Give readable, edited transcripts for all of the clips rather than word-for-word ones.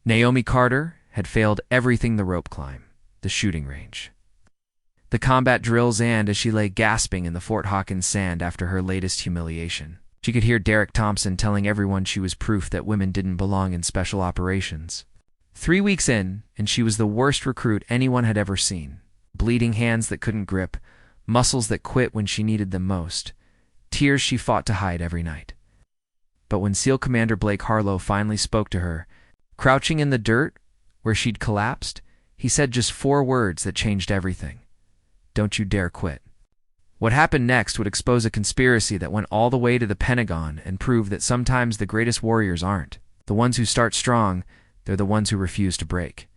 Naomi Carter had failed everything: the rope climb, the shooting range, the combat drills, and as she lay gasping in the Fort Hawkins sand after her latest humiliation, she could hear Derek Thompson telling everyone she was proof that women didn't belong in special operations. 3 weeks in, and she was the worst recruit anyone had ever seen. Bleeding hands that couldn't grip, muscles that quit when she needed them most, tears she fought to hide every night. But when SEAL Commander Blake Harlow finally spoke to her, crouching in the dirt where she'd collapsed, he said just 4 words that changed everything. Don't you dare quit. What happened next would expose a conspiracy that went all the way to the Pentagon and prove that sometimes the greatest warriors aren't the ones who start strong, they're the ones who refuse to break.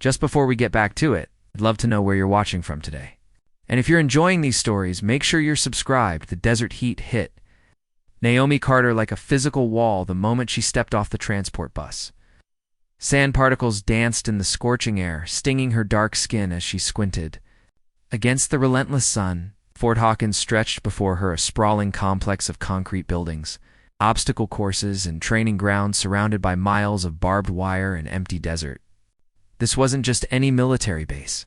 Just before we get back to it, I'd love to know where you're watching from today. And if you're enjoying these stories, make sure you're subscribed. The desert heat hit Naomi Carter like a physical wall the moment she stepped off the transport bus. Sand particles danced in the scorching air, stinging her dark skin as she squinted. Against the relentless sun, Fort Hawkins stretched before her, a sprawling complex of concrete buildings, obstacle courses, and training grounds surrounded by miles of barbed wire and empty desert. This wasn't just any military base.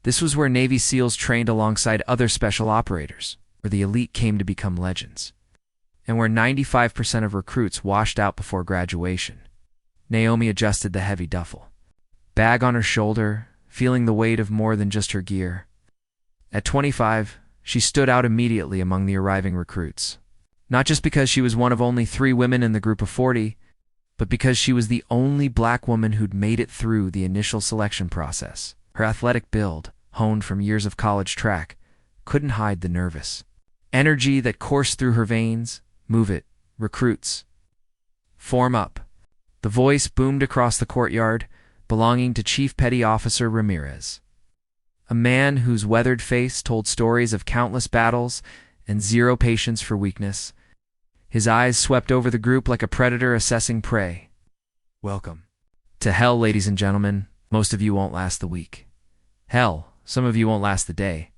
This was where Navy SEALs trained alongside other special operators, where the elite came to become legends, and where 95% of recruits washed out before graduation. Naomi adjusted the heavy duffel bag on her shoulder, feeling the weight of more than just her gear. At 25, she stood out immediately among the arriving recruits. Not just because she was one of only 3 women in the group of 40, but because she was the only black woman who'd made it through the initial selection process. Her athletic build, honed from years of college track, couldn't hide the nervous energy that coursed through her veins. Move it, recruits. Form up. The voice boomed across the courtyard, belonging to Chief Petty Officer Ramirez, a man whose weathered face told stories of countless battles and zero patience for weakness. His eyes swept over the group like a predator assessing prey. Welcome to hell, ladies and gentlemen. Most of you won't last the week. Hell, some of you won't last the day.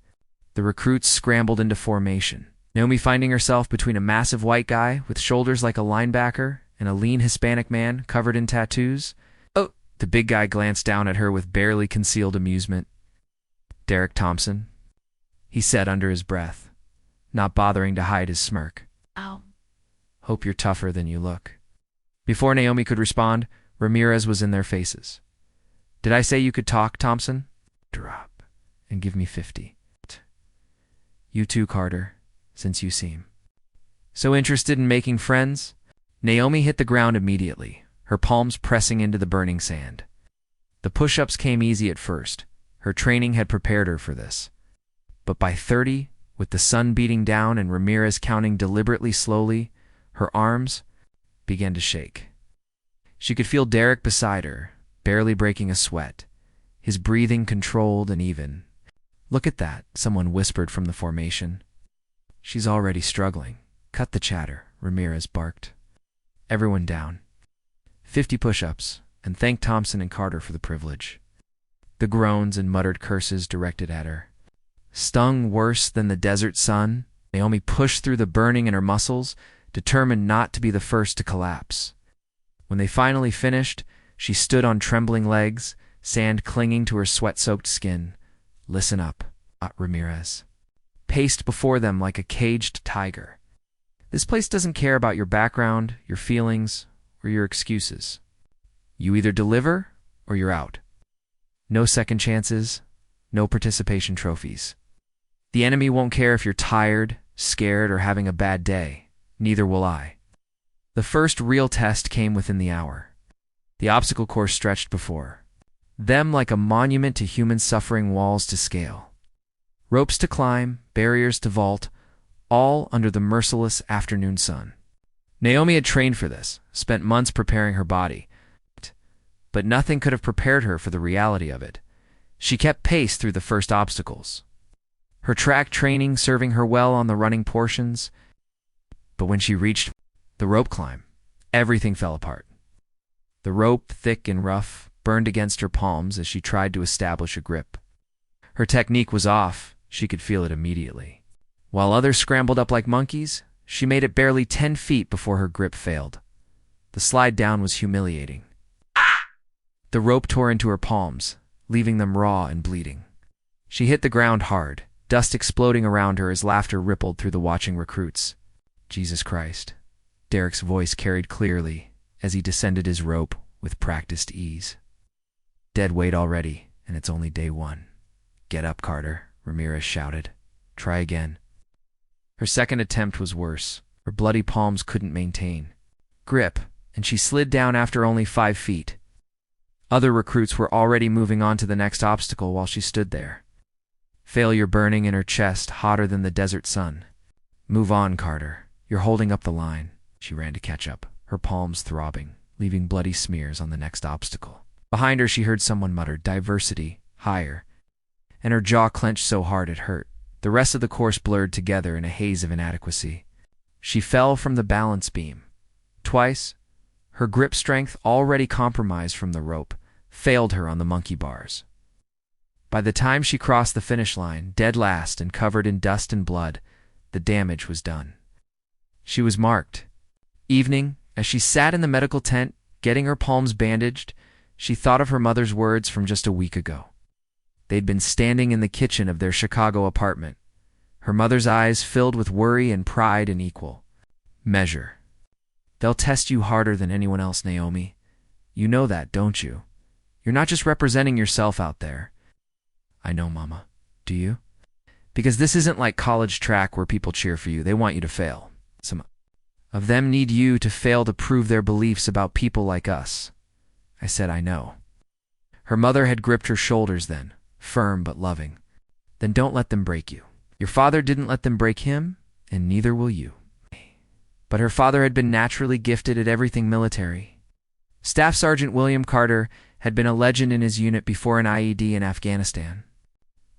The recruits scrambled into formation, Naomi finding herself between a massive white guy with shoulders like a linebacker and a lean Hispanic man covered in tattoos. Oh, the big guy glanced down at her with barely concealed amusement. Derek Thompson, he said under his breath, not bothering to hide his smirk. Ow. Hope you're tougher than you look. Before Naomi could respond, Ramirez was in their faces. Did I say you could talk, Thompson? Drop and give me 50. You too, Carter, since you seem so interested in making friends. Naomi hit the ground immediately, her palms pressing into the burning sand. The push-ups came easy at first. Her training had prepared her for this. But by 30, with the sun beating down and Ramirez counting deliberately slowly, her arms began to shake. She could feel Derek beside her, barely breaking a sweat, his breathing controlled and even. Look at that, someone whispered from the formation. She's already struggling. Cut the chatter, Ramirez barked. Everyone down. 50 push-ups, and thank Thompson and Carter for the privilege. The groans and muttered curses directed at her stung worse than the desert sun. Naomi pushed through the burning in her muscles, determined not to be the first to collapse. When they finally finished, she stood on trembling legs, sand clinging to her sweat-soaked skin. Listen up, Ramirez paced before them like a caged tiger. This place doesn't care about your background, your feelings, or your excuses. You either deliver or you're out. No second chances, no participation trophies. The enemy won't care if you're tired, scared, or having a bad day. Neither will I. The first real test came within the hour. The obstacle course stretched before them like a monument to human suffering, walls to scale, ropes to climb, barriers to vault, all under the merciless afternoon sun. Naomi had trained for this, spent months preparing her body, but nothing could have prepared her for the reality of it. She kept pace through the first obstacles, her track training serving her well on the running portions, but when she reached the rope climb, everything fell apart. The rope, thick and rough, burned against her palms as she tried to establish a grip. Her technique was off, she could feel it immediately. While others scrambled up like monkeys, she made it barely 10 feet before her grip failed. The slide down was humiliating. The rope tore into her palms, leaving them raw and bleeding. She hit the ground hard, dust exploding around her as laughter rippled through the watching recruits. Jesus Christ. Derek's voice carried clearly as he descended his rope with practiced ease. Dead weight already, and it's only day one. Get up, Carter, Ramirez shouted. Try again. Her second attempt was worse. Her bloody palms couldn't maintain grip, and she slid down after only 5 feet. Other recruits were already moving on to the next obstacle while she stood there. Failure burning in her chest, hotter than the desert sun. Move on, Carter. You're holding up the line. She ran to catch up, her palms throbbing, leaving bloody smears on the next obstacle. Behind her, she heard someone mutter, "Diversity, higher," and her jaw clenched so hard it hurt. The rest of the course blurred together in a haze of inadequacy. She fell from the balance beam. Twice, her grip strength, already compromised from the rope, failed her on the monkey bars. By the time she crossed the finish line, dead last and covered in dust and blood, the damage was done. She was marked. Evening, as she sat in the medical tent, getting her palms bandaged, she thought of her mother's words from just a week ago. They'd been standing in the kitchen of their Chicago apartment, her mother's eyes filled with worry and pride in equal measure. They'll test you harder than anyone else, Naomi. You know that, don't you? You're not just representing yourself out there. I know, Mama. Do you? Because this isn't like college track where people cheer for you. They want you to fail. Some of them need you to fail to prove their beliefs about people like us. I said, I know. Her mother had gripped her shoulders then, firm but loving. Then don't let them break you. Your father didn't let them break him, and neither will you. But her father had been naturally gifted at everything military. Staff Sergeant William Carter had been a legend in his unit before an IED in Afghanistan.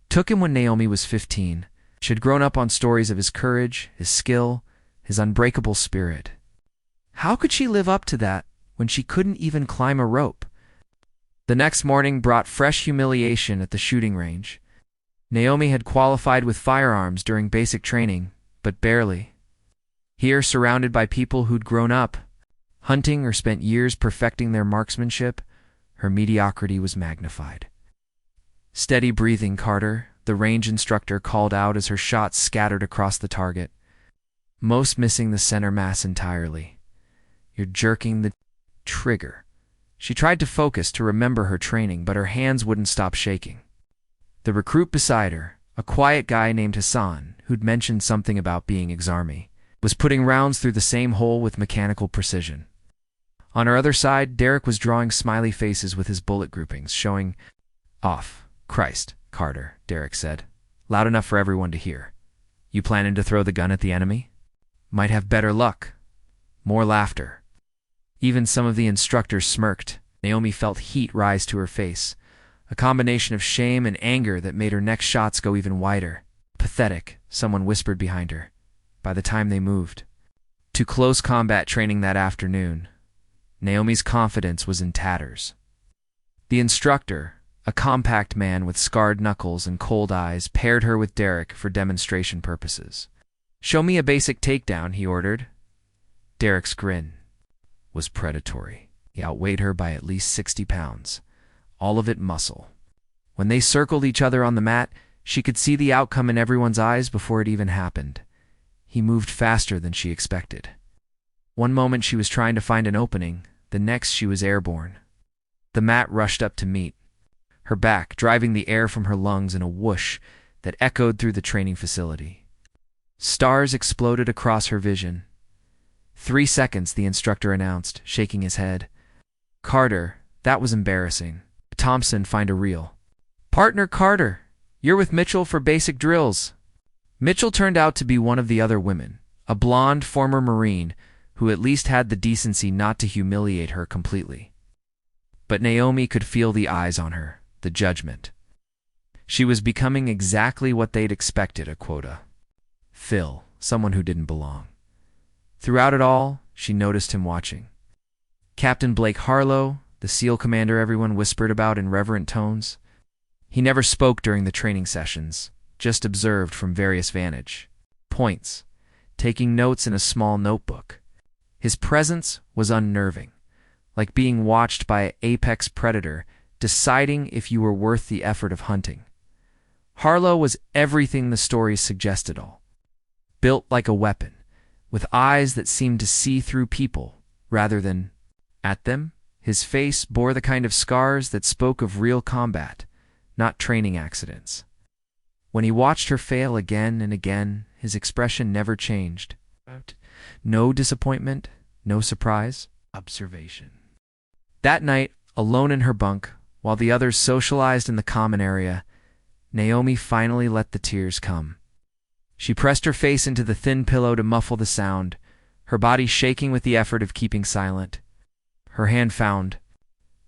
Took him when Naomi was 15. She had grown up on stories of his courage, his skill, his unbreakable spirit. How could she live up to that when she couldn't even climb a rope? The next morning brought fresh humiliation at the shooting range. Naomi had qualified with firearms during basic training, but barely. Here, surrounded by people who'd grown up, hunting or spent years perfecting their marksmanship, her mediocrity was magnified. Steady breathing, Carter, the range instructor called out as her shots scattered across the target, most missing the center mass entirely. You're jerking the trigger. She tried to focus to remember her training, but her hands wouldn't stop shaking. The recruit beside her, a quiet guy named Hassan, who'd mentioned something about being ex-army, was putting rounds through the same hole with mechanical precision. On her other side, Derek was drawing smiley faces with his bullet groupings, showing off. Christ, Carter, Derek said, loud enough for everyone to hear. You planning to throw the gun at the enemy? Might have better luck. More laughter. Even some of the instructors smirked. Naomi felt heat rise to her face, a combination of shame and anger that made her next shots go even wider. Pathetic, someone whispered behind her. By the time they moved to close combat training that afternoon, Naomi's confidence was in tatters. The instructor, a compact man with scarred knuckles and cold eyes, paired her with Derek for demonstration purposes. Show me a basic takedown, he ordered. Derek's grin was predatory. He outweighed her by at least 60 pounds, all of it muscle. When they circled each other on the mat, she could see the outcome in everyone's eyes before it even happened. He moved faster than she expected. One moment she was trying to find an opening, the next she was airborne. The mat rushed up to meet, her back driving the air from her lungs in a whoosh that echoed through the training facility. Stars exploded across her vision. 3 seconds, the instructor announced, shaking his head. Carter, that was embarrassing. Thompson, find a reel. Partner Carter, you're with Mitchell for basic drills. Mitchell turned out to be one of the other women, a blonde former Marine who at least had the decency not to humiliate her completely. But Naomi could feel the eyes on her, the judgment. She was becoming exactly what they'd expected, a quota. Phil, someone who didn't belong. Throughout it all, she noticed him watching. Captain Blake Harlow, the SEAL Commander everyone whispered about in reverent tones. He never spoke during the training sessions, just observed from various vantage points, taking notes in a small notebook. His presence was unnerving, like being watched by an apex predator, deciding if you were worth the effort of hunting. Harlow was everything the stories suggested all. Built like a weapon, with eyes that seemed to see through people rather than at them. His face bore the kind of scars that spoke of real combat, not training accidents. When he watched her fail again and again, his expression never changed. No disappointment, no surprise, observation. That night, alone in her bunk, while the others socialized in the common area, Naomi finally let the tears come. She pressed her face into the thin pillow to muffle the sound, her body shaking with the effort of keeping silent. Her hand found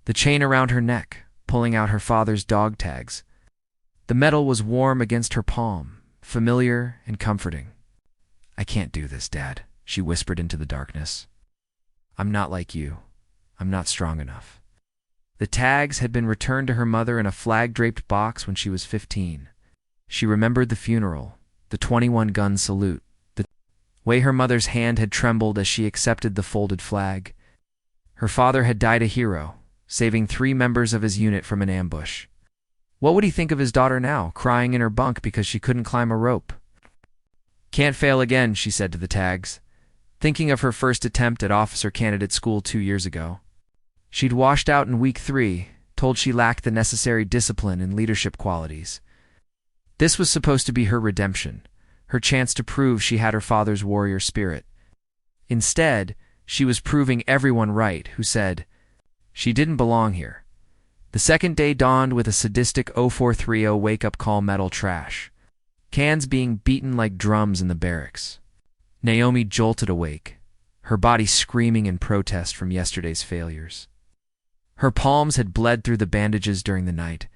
the chain around her neck, pulling out her father's dog tags. The metal was warm against her palm, familiar and comforting. "I can't do this, Dad," she whispered into the darkness. "I'm not like you. I'm not strong enough." The tags had been returned to her mother in a flag-draped box when she was 15. She remembered the funeral, the 21-gun salute, the way her mother's hand had trembled as she accepted the folded flag. Her father had died a hero, saving 3 members of his unit from an ambush. What would he think of his daughter now, crying in her bunk because she couldn't climb a rope? "Can't fail again," she said to the tags, thinking of her first attempt at officer candidate school 2 years ago. She'd washed out in week 3, told she lacked the necessary discipline and leadership qualities. This was supposed to be her redemption, her chance to prove she had her father's warrior spirit. Instead, she was proving everyone right who said she didn't belong here. The second day dawned with a sadistic 0430 wake-up call metal trash. Cans being beaten like drums in the barracks. Naomi jolted awake, her body screaming in protest from yesterday's failures. Her palms had bled through the bandages during the night,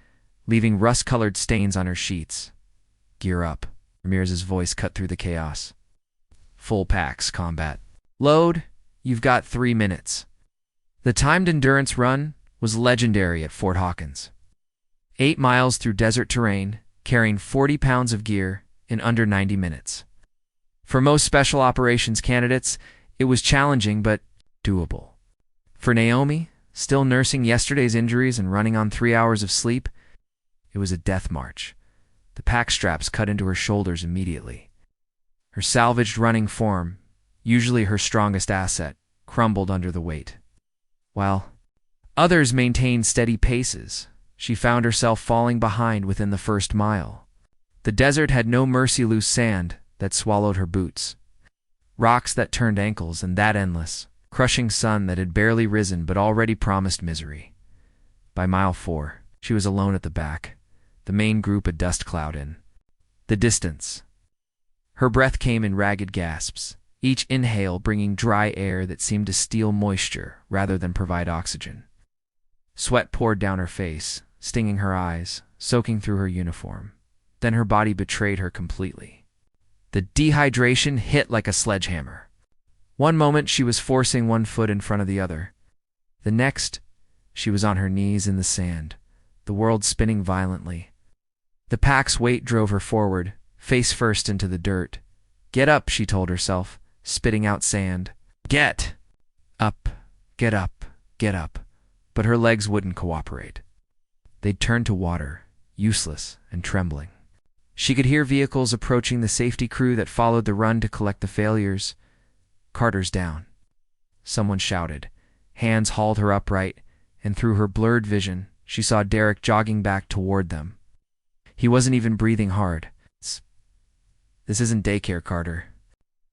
leaving rust-colored stains on her sheets. "Gear up," Ramirez's voice cut through the chaos. "Full packs, combat. Load, you've got 3 minutes." The timed endurance run was legendary at Fort Hawkins. 8 miles through desert terrain, carrying 40 pounds of gear in under 90 minutes. For most special operations candidates, it was challenging but doable. For Naomi, still nursing yesterday's injuries and running on 3 hours of sleep, it was a death march. The pack straps cut into her shoulders immediately. Her salvaged running form, usually her strongest asset, crumbled under the weight. While others maintained steady paces, she found herself falling behind within the first mile. The desert had no mercy loose sand that swallowed her boots. Rocks that turned ankles, and that endless, crushing sun that had barely risen but already promised misery. By mile 4, she was alone at the back, the main group a dust cloud in the distance. Her breath came in ragged gasps, each inhale bringing dry air that seemed to steal moisture rather than provide oxygen. Sweat poured down her face, stinging her eyes, soaking through her uniform. Then her body betrayed her completely. The dehydration hit like a sledgehammer. One moment she was forcing one foot in front of the other. The next, she was on her knees in the sand, the world spinning violently. The pack's weight drove her forward, face first into the dirt. "Get up," she told herself, spitting out sand. "Get up, get up, get up." But her legs wouldn't cooperate. They'd turned to water, useless and trembling. She could hear vehicles approaching the safety crew that followed the run to collect the failures. "Carter's down," someone shouted. Hands hauled her upright, and through her blurred vision, she saw Derek jogging back toward them. He wasn't even breathing hard. "This isn't daycare, Carter."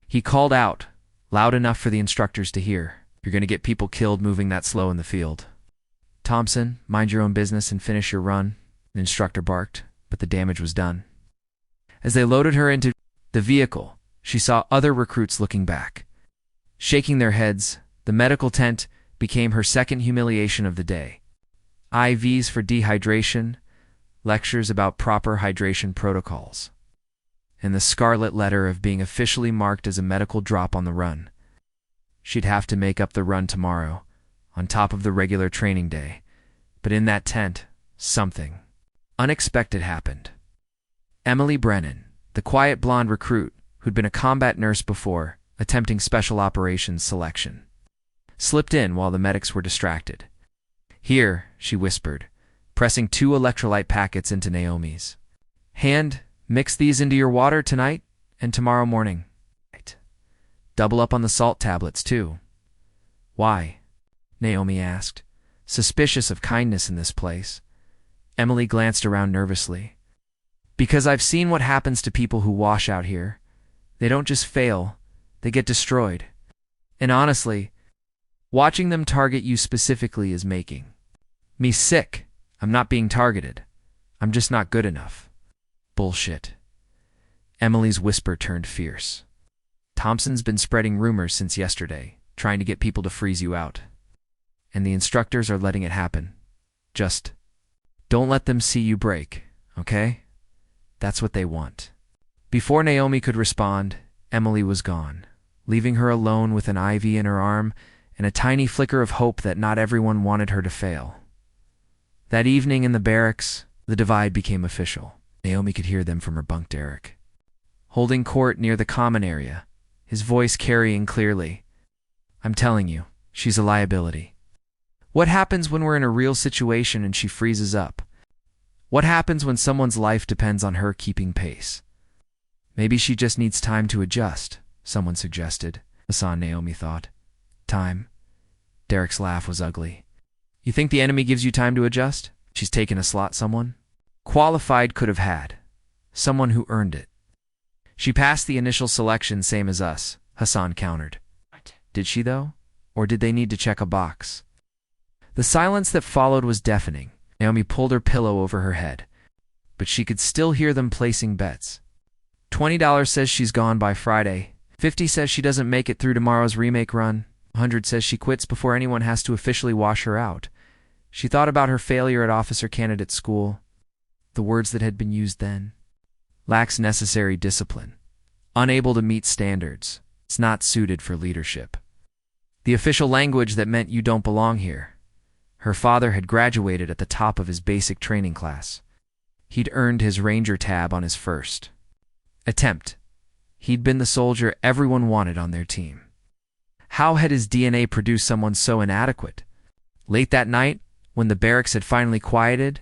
He called out, loud enough for the instructors to hear. "You're going to get people killed moving that slow in the field." "Thompson, mind your own business and finish your run," the instructor barked, but the damage was done. As they loaded her into the vehicle, she saw other recruits looking back. Shaking their heads, the medical tent became her second humiliation of the day. IVs for dehydration, lectures about proper hydration protocols, and the scarlet letter of being officially marked as a medical drop on the run. She'd have to make up the run tomorrow, on top of the regular training day. But in that tent, something unexpected happened. Emily Brennan, the quiet blonde recruit who'd been a combat nurse before, attempting special operations selection. slipped in while the medics were distracted. "Here," she whispered, pressing 2 electrolyte packets into Naomi's hand. "Mix these into your water tonight and tomorrow morning. Double up on the salt tablets, too." "Why?" Naomi asked, suspicious of kindness in this place. Emily glanced around nervously. "Because I've seen what happens to people who wash out here. They don't just fail, they get destroyed. And honestly, watching them target you specifically is making me sick. I'm not being targeted. I'm just not good enough." "Bullshit." Emily's whisper turned fierce. "Thompson's been spreading rumors since yesterday, trying to get people to freeze you out. And the instructors are letting it happen. Just don't let them see you break, okay? That's what they want." Before Naomi could respond, Emily was gone, leaving her alone with an IV in her arm and a tiny flicker of hope that not everyone wanted her to fail. That evening in the barracks, the divide became official. Naomi could hear them from her bunk Derek, holding court near the common area, his voice carrying clearly. "I'm telling you, she's a liability. What happens when we're in a real situation and she freezes up? What happens when someone's life depends on her keeping pace?" "Maybe she just needs time to adjust," someone suggested. Hassan, Naomi thought. "Time?" Derek's laugh was ugly. "You think the enemy gives you time to adjust? She's taken a slot someone qualified could have had. Someone who earned it." "She passed the initial selection same as us," Hassan countered. "Did she, though? Or did they need to check a box?" The silence that followed was deafening. Naomi pulled her pillow over her head, but she could still hear them placing bets. $20 says she's gone by Friday. 50 says she doesn't make it through tomorrow's remake run. 100 says she quits before anyone has to officially wash her out. She thought about her failure at officer candidate school. The words that had been used then. "Lacks necessary discipline. Unable to meet standards. It's not suited for leadership." The official language that meant you don't belong here. Her father had graduated at the top of his basic training class. He'd earned his Ranger tab on his first attempt. He'd been the soldier everyone wanted on their team. How had his DNA produced someone so inadequate? Late that night, when the barracks had finally quieted,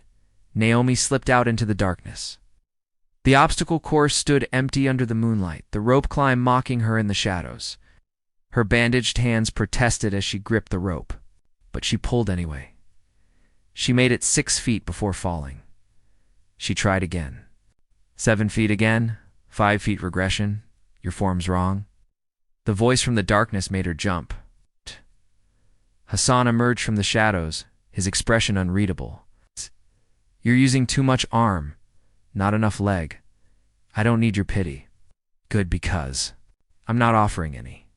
Naomi slipped out into the darkness. The obstacle course stood empty under the moonlight, the rope climb mocking her in the shadows. Her bandaged hands protested as she gripped the rope, but she pulled anyway. She made it 6 feet before falling. She tried again. 7 feet again, 5 feet regression. "Your form's wrong." The voice from the darkness made her jump. Hassan emerged from the shadows, his expression unreadable. "You're using too much arm, not enough leg. I don't need your pity." "Good, because I'm not offering any."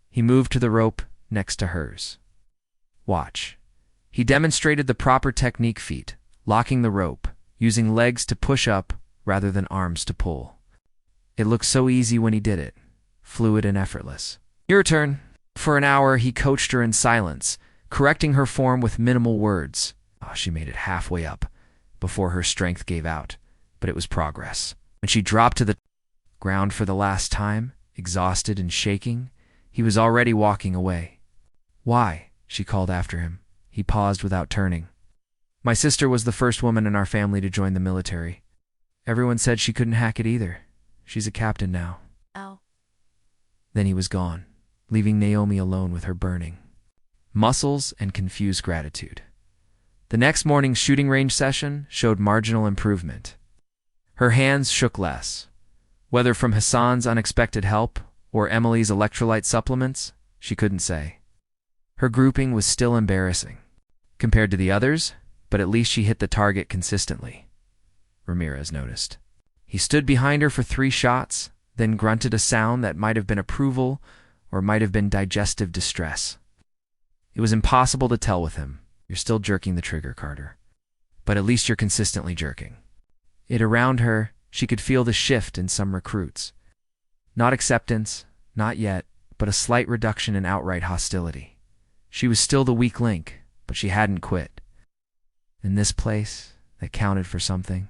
He moved to the rope next to hers. "Watch." He demonstrated the proper technique feat, locking the rope, using legs to push up rather than arms to pull. It looked so easy when he did it, fluid and effortless. "Your turn." For an hour, he coached her in silence, correcting her form with minimal words. She made it halfway up before her strength gave out, but it was progress. When she dropped to the ground for the last time, exhausted and shaking, he was already walking away. "Why?" she called after him. He paused without turning. "My sister was the first woman in our family to join the military. Everyone said she couldn't hack it either. She's a captain now." "Oh." Then he was gone, leaving Naomi alone with her burning muscles and confused gratitude. The next morning's shooting range session showed marginal improvement. Her hands shook less. Whether from Hassan's unexpected help or Emily's electrolyte supplements, she couldn't say. Her grouping was still embarrassing compared to the others, but at least she hit the target consistently, Ramirez noticed. He stood behind her for 3 shots, then grunted a sound that might have been approval or might have been digestive distress. It was impossible to tell with him. "You're still jerking the trigger, Carter. But at least you're consistently jerking." Around her, she could feel the shift in some recruits. Not acceptance, not yet, but a slight reduction in outright hostility. She was still the weak link, but she hadn't quit. In this place, that counted for something.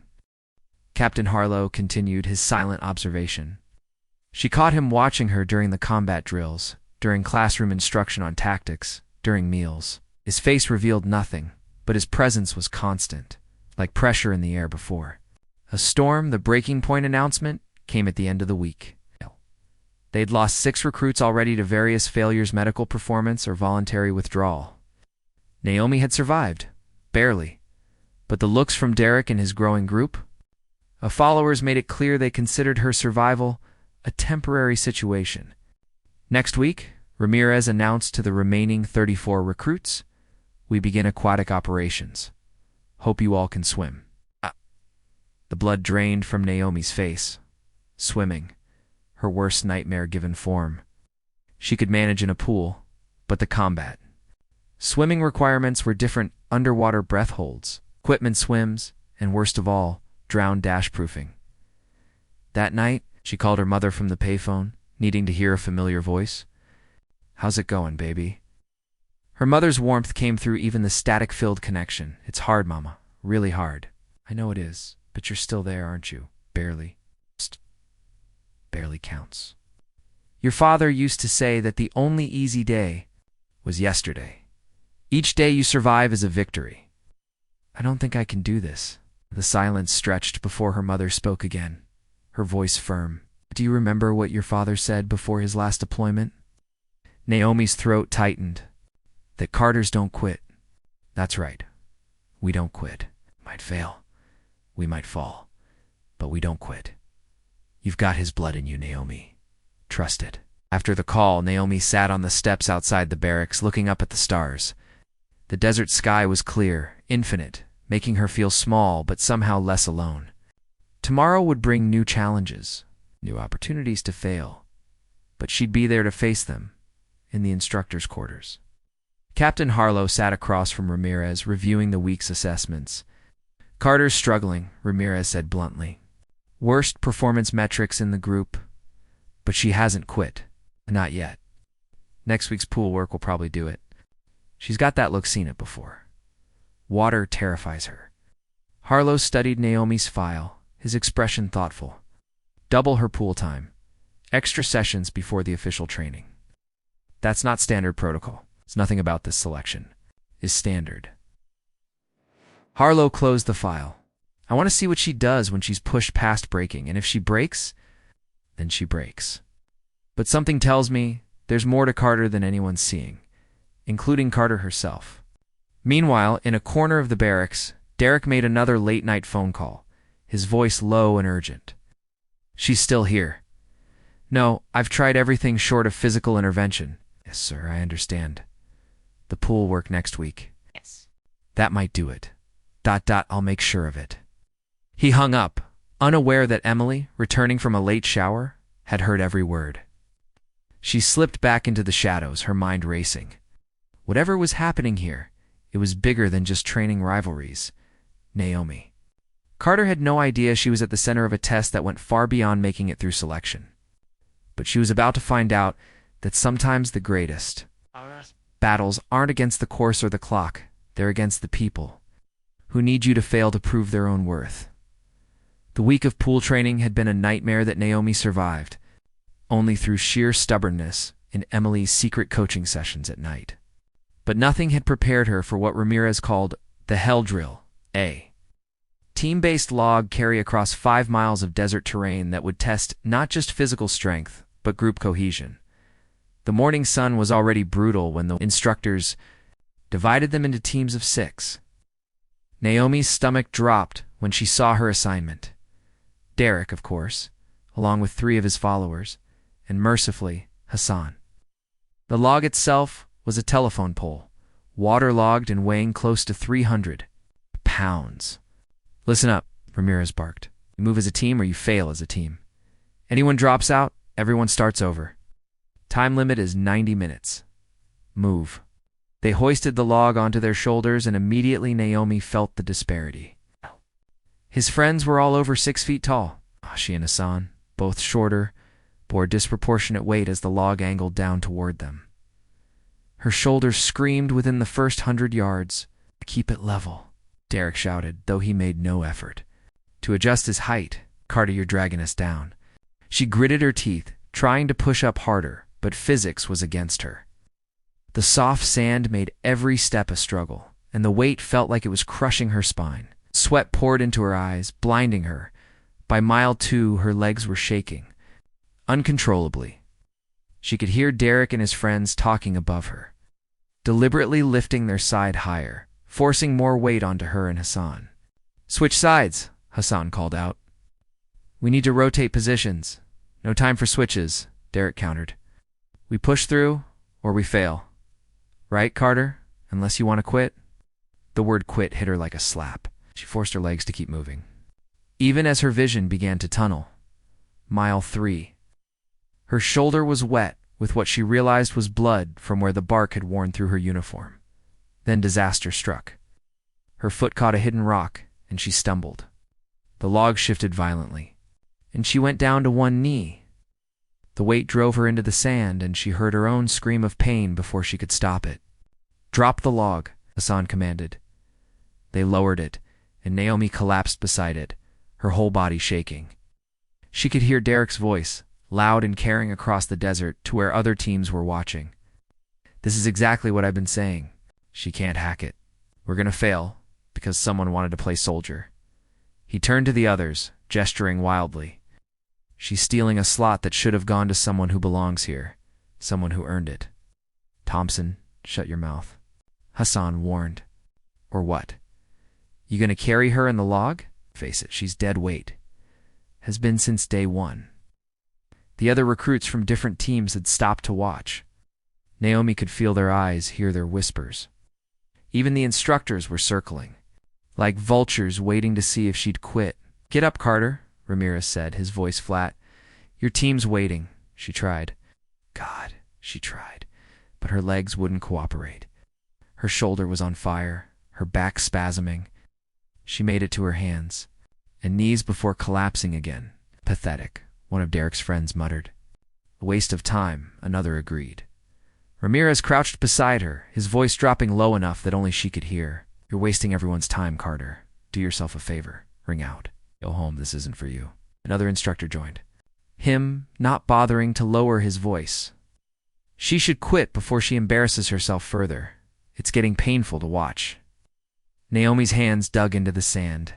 Captain Harlow continued his silent observation. She caught him watching her during the combat drills, during classroom instruction on tactics, during meals. His face revealed nothing, but his presence was constant, like pressure in the air before. A storm, the breaking point announcement, came at the end of the week. They'd lost 6 recruits already to various failures, medical performance, or voluntary withdrawal. Naomi had survived, barely, but the looks from Derek and his growing group of followers made it clear they considered her survival a temporary situation. Next week, Ramirez announced to the remaining 34 recruits, "We begin aquatic operations. Hope you all can swim." The blood drained from Naomi's face. Swimming, her worst nightmare-given form. She could manage in a pool, but the combat. Swimming requirements were different: underwater breath holds, equipment swims, and worst of all, drown dash-proofing. That night, she called her mother from the payphone, needing to hear a familiar voice. "How's it going, baby?" Her mother's warmth came through even the static-filled connection. "It's hard, Mama. Really hard." "I know it is, but you're still there, aren't you? Barely." Psst. Barely counts. "Your father used to say that the only easy day was yesterday. Each day you survive is a victory." "I don't think I can do this." The silence stretched before her mother spoke again, her voice firm. "Do you remember what your father said before his last deployment?" Naomi's throat tightened. "That Carters don't quit." "That's right. We don't quit. Might fail. We might fall. But we don't quit. You've got his blood in you, Naomi. Trust it." After the call, Naomi sat on the steps outside the barracks, looking up at the stars. The desert sky was clear, infinite, making her feel small but somehow less alone. Tomorrow would bring new challenges, new opportunities to fail, but she'd be there to face them, in the instructor's quarters. Captain Harlow sat across from Ramirez, reviewing the week's assessments. "Carter's struggling," Ramirez said bluntly. "Worst performance metrics in the group, but she hasn't quit. Not yet. Next week's pool work will probably do it. She's got that look, seen it before. Water terrifies her." Harlow studied Naomi's file, his expression thoughtful. "Double her pool time. Extra sessions before the official training. That's not standard protocol. It's nothing about this selection. Is standard." Harlow closed the file. "I want to see what she does when she's pushed past breaking, and if she breaks, then she breaks. But something tells me there's more to Carter than anyone's seeing, including Carter herself." Meanwhile, in a corner of the barracks, Derek made another late-night phone call, his voice low and urgent. "She's still here." "No, I've tried everything short of physical intervention." "Yes, sir, I understand. The pool work next week." "Yes. That might do it. ... I'll make sure of it." He hung up, unaware that Emily, returning from a late shower, had heard every word. She slipped back into the shadows, her mind racing. Whatever was happening here, it was bigger than just training rivalries. Naomi. Carter had no idea she was at the center of a test that went far beyond making it through selection. But she was about to find out that sometimes the greatest battles aren't against the course or the clock, they're against the people, who need you to fail to prove their own worth. The week of pool training had been a nightmare that Naomi survived, only through sheer stubbornness in Emily's secret coaching sessions at night. But nothing had prepared her for what Ramirez called the Hell Drill, a team-based log carry across 5 miles of desert terrain that would test not just physical strength, but group cohesion. The morning sun was already brutal when the instructors divided them into teams of 6. Naomi's stomach dropped when she saw her assignment. Derek, of course, along with 3 of his followers, and mercifully, Hassan. The log itself was a telephone pole, waterlogged and weighing close to 300 pounds. "Listen up," Ramirez barked. "You move as a team or you fail as a team. Anyone drops out, everyone starts over. Time limit is 90 minutes. Move." They hoisted the log onto their shoulders, and immediately Naomi felt the disparity. His friends were all over 6 feet tall. She and Hassan, both shorter, bore disproportionate weight as the log angled down toward them. Her shoulders screamed within the first 100 yards. "Keep it level," Derek shouted, though he made no effort to adjust his height. "Carter, you're dragging us down." She gritted her teeth, trying to push up harder, but physics was against her. The soft sand made every step a struggle, and the weight felt like it was crushing her spine. Sweat poured into her eyes, blinding her. By mile 2, her legs were shaking uncontrollably. She could hear Derek and his friends talking above her, deliberately lifting their side higher, forcing more weight onto her and Hassan. "Switch sides," Hassan called out. "We need to rotate positions. No time for switches," Derek countered. "We push through, or we fail. Right, Carter? Unless you want to quit?" The word quit hit her like a slap. She forced her legs to keep moving, even as her vision began to tunnel. Mile 3. Her shoulder was wet with what she realized was blood from where the bark had worn through her uniform. Then disaster struck. Her foot caught a hidden rock, and she stumbled. The log shifted violently, and she went down to one knee. The weight drove her into the sand, and she heard her own scream of pain before she could stop it. "Drop the log," Hassan commanded. They lowered it, and Naomi collapsed beside it, her whole body shaking. She could hear Derek's voice, loud and carrying across the desert to where other teams were watching. "This is exactly what I've been saying. She can't hack it. We're gonna fail because someone wanted to play soldier." He turned to the others, gesturing wildly. "She's stealing a slot that should have gone to someone who belongs here, someone who earned it." "Thompson, shut your mouth," Hassan warned. "Or what? You gonna carry her in the log? Face it, she's dead weight. Has been since day 1. The other recruits from different teams had stopped to watch. Naomi could feel their eyes, hear their whispers. Even the instructors were circling, like vultures waiting to see if she'd quit. "Get up, Carter," Ramirez said, his voice flat. "Your team's waiting." She tried. God, she tried. But her legs wouldn't cooperate. Her shoulder was on fire, her back spasming. She made it to her hands and knees before collapsing again. "Pathetic," one of Derek's friends muttered. "A waste of time," another agreed. Ramirez crouched beside her, his voice dropping low enough that only she could hear. "You're wasting everyone's time, Carter. Do yourself a favor. Ring out. Go home, this isn't for you." Another instructor joined, him not bothering to lower his voice. "She should quit before she embarrasses herself further. It's getting painful to watch." Naomi's hands dug into the sand.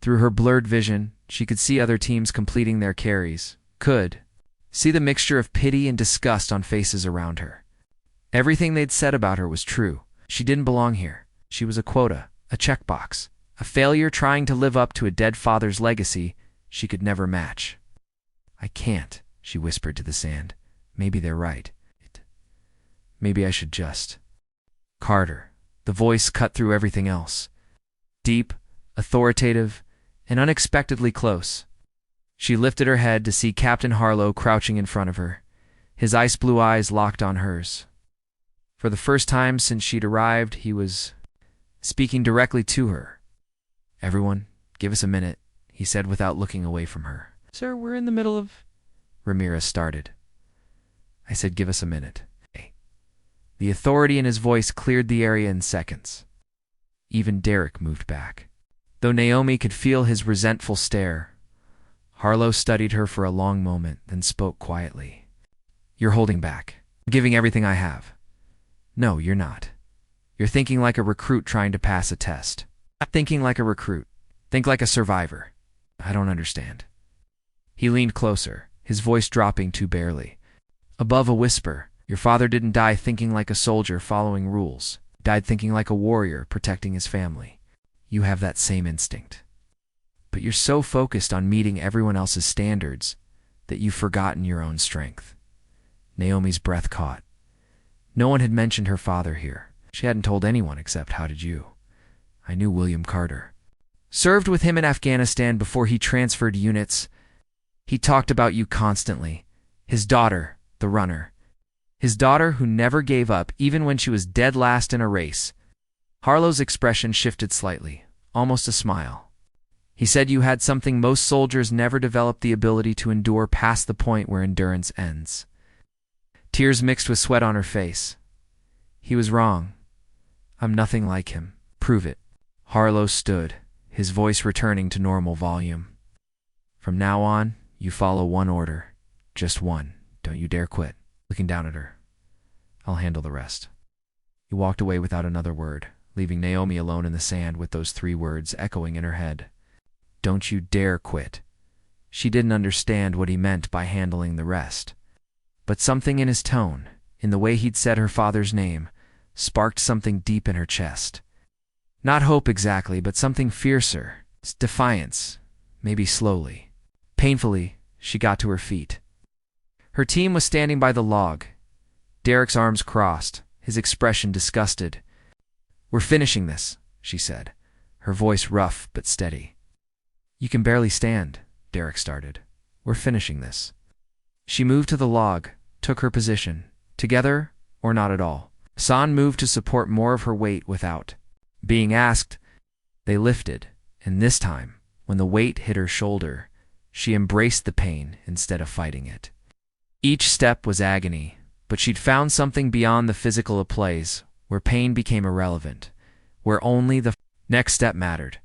Through her blurred vision, she could see other teams completing their carries. Could see the mixture of pity and disgust on faces around her. Everything they'd said about her was true. She didn't belong here. She was a quota, a checkbox, a failure trying to live up to a dead father's legacy she could never match. "I can't," she whispered to the sand. "Maybe they're right. Maybe I should just—" "Carter." The voice cut through everything else. Deep, authoritative, and unexpectedly close. She lifted her head to see Captain Harlow crouching in front of her, his ice-blue eyes locked on hers. For the first time since she'd arrived, he was speaking directly to her. "Everyone, give us a minute," he said without looking away from her. "Sir, we're in the middle of—" Ramirez started. "I said give us a minute." The authority in his voice cleared the area in seconds. Even Derek moved back. Though Naomi could feel his resentful stare, Harlow studied her for a long moment, then spoke quietly. "You're holding back. I'm giving everything I have." "No, you're not. You're thinking like a recruit trying to pass a test." "Not thinking like a recruit. Think like a survivor." "I don't understand." He leaned closer, his voice dropping too barely. Above a whisper, "Your father didn't die thinking like a soldier following rules. He died thinking like a warrior protecting his family. You have that same instinct. But you're so focused on meeting everyone else's standards that you've forgotten your own strength." Naomi's breath caught. No one had mentioned her father here. She hadn't told anyone except, "How did you?" "I knew William Carter. Served with him in Afghanistan before he transferred units. He talked about you constantly. His daughter, the runner. His daughter who never gave up even when she was dead last in a race." Harlow's expression shifted slightly, almost a smile. "He said you had something most soldiers never develop the ability to endure past the point where endurance ends." Tears mixed with sweat on her face. "He was wrong. I'm nothing like him. Prove it." Harlow stood, his voice returning to normal volume. "From now on, you follow one order. Just one. Don't you dare quit." looking down at her. I'll handle the rest. He walked away without another word, leaving Naomi alone in the sand with those 3 words echoing in her head. Don't you dare quit. She didn't understand what he meant by handling the rest. But something in his tone, in the way he'd said her father's name, sparked something deep in her chest. Not hope exactly, but something fiercer. Defiance, maybe slowly. Painfully, she got to her feet. Her team was standing by the log. Derek's arms crossed, his expression disgusted. We're finishing this, she said, her voice rough but steady. You can barely stand, Derek started. We're finishing this. She moved to the log, took her position. Together or not at all. Hassan moved to support more of her weight without being asked. They lifted, and this time, when the weight hit her shoulder, she embraced the pain instead of fighting it. Each step was agony, but she'd found something beyond the physical applause, where pain became irrelevant, where only the next step mattered.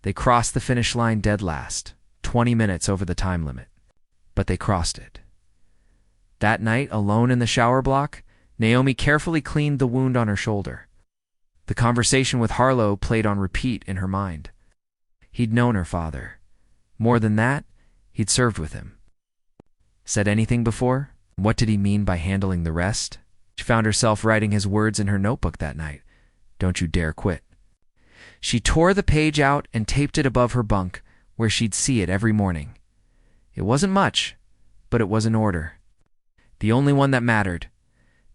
They crossed the finish line dead last, 20 minutes over the time limit. But they crossed it. That night, alone in the shower block, Naomi carefully cleaned the wound on her shoulder. The conversation with Harlow played on repeat in her mind. He'd known her father. More than that, he'd served with him. Said anything before? What did he mean by handling the rest? She found herself writing his words in her notebook that night. Don't you dare quit. She tore the page out and taped it above her bunk, where she'd see it every morning. It wasn't much, but it was an order. The only one that mattered.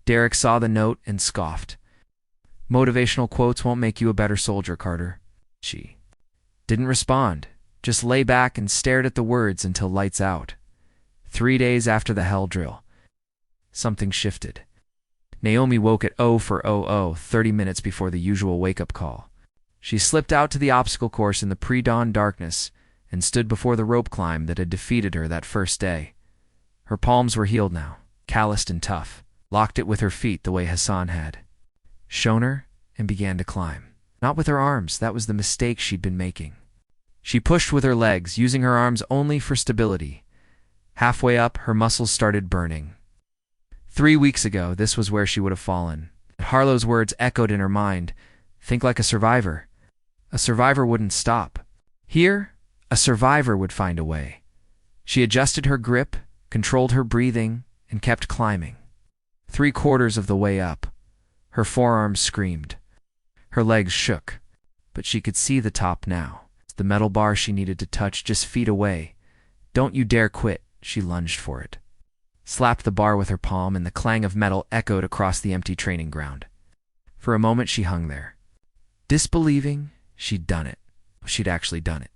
Derek saw the note and scoffed. Motivational quotes won't make you a better soldier, Carter. She didn't respond, just lay back and stared at the words until lights out. 3 days after the hell drill, something shifted. Naomi woke at 30 minutes before the usual wake-up call. She slipped out to the obstacle course in the pre-dawn darkness and stood before the rope climb that had defeated her that first day. Her palms were healed now, calloused and tough, locked it with her feet the way Hassan had. Shown her and began to climb. Not with her arms, that was the mistake she'd been making. She pushed with her legs, using her arms only for stability. Halfway up, her muscles started burning. 3 weeks ago, this was where she would have fallen. Harlow's words echoed in her mind. Think like a survivor. A survivor wouldn't stop. Here, a survivor would find a way. She adjusted her grip, controlled her breathing, and kept climbing. 3/4 of the way up. Her forearms screamed. Her legs shook, but she could see the top now. The metal bar she needed to touch just feet away. Don't you dare quit, she lunged for it. Slapped the bar with her palm, and the clang of metal echoed across the empty training ground. For a moment she hung there, disbelieving she'd done it. She'd actually done it.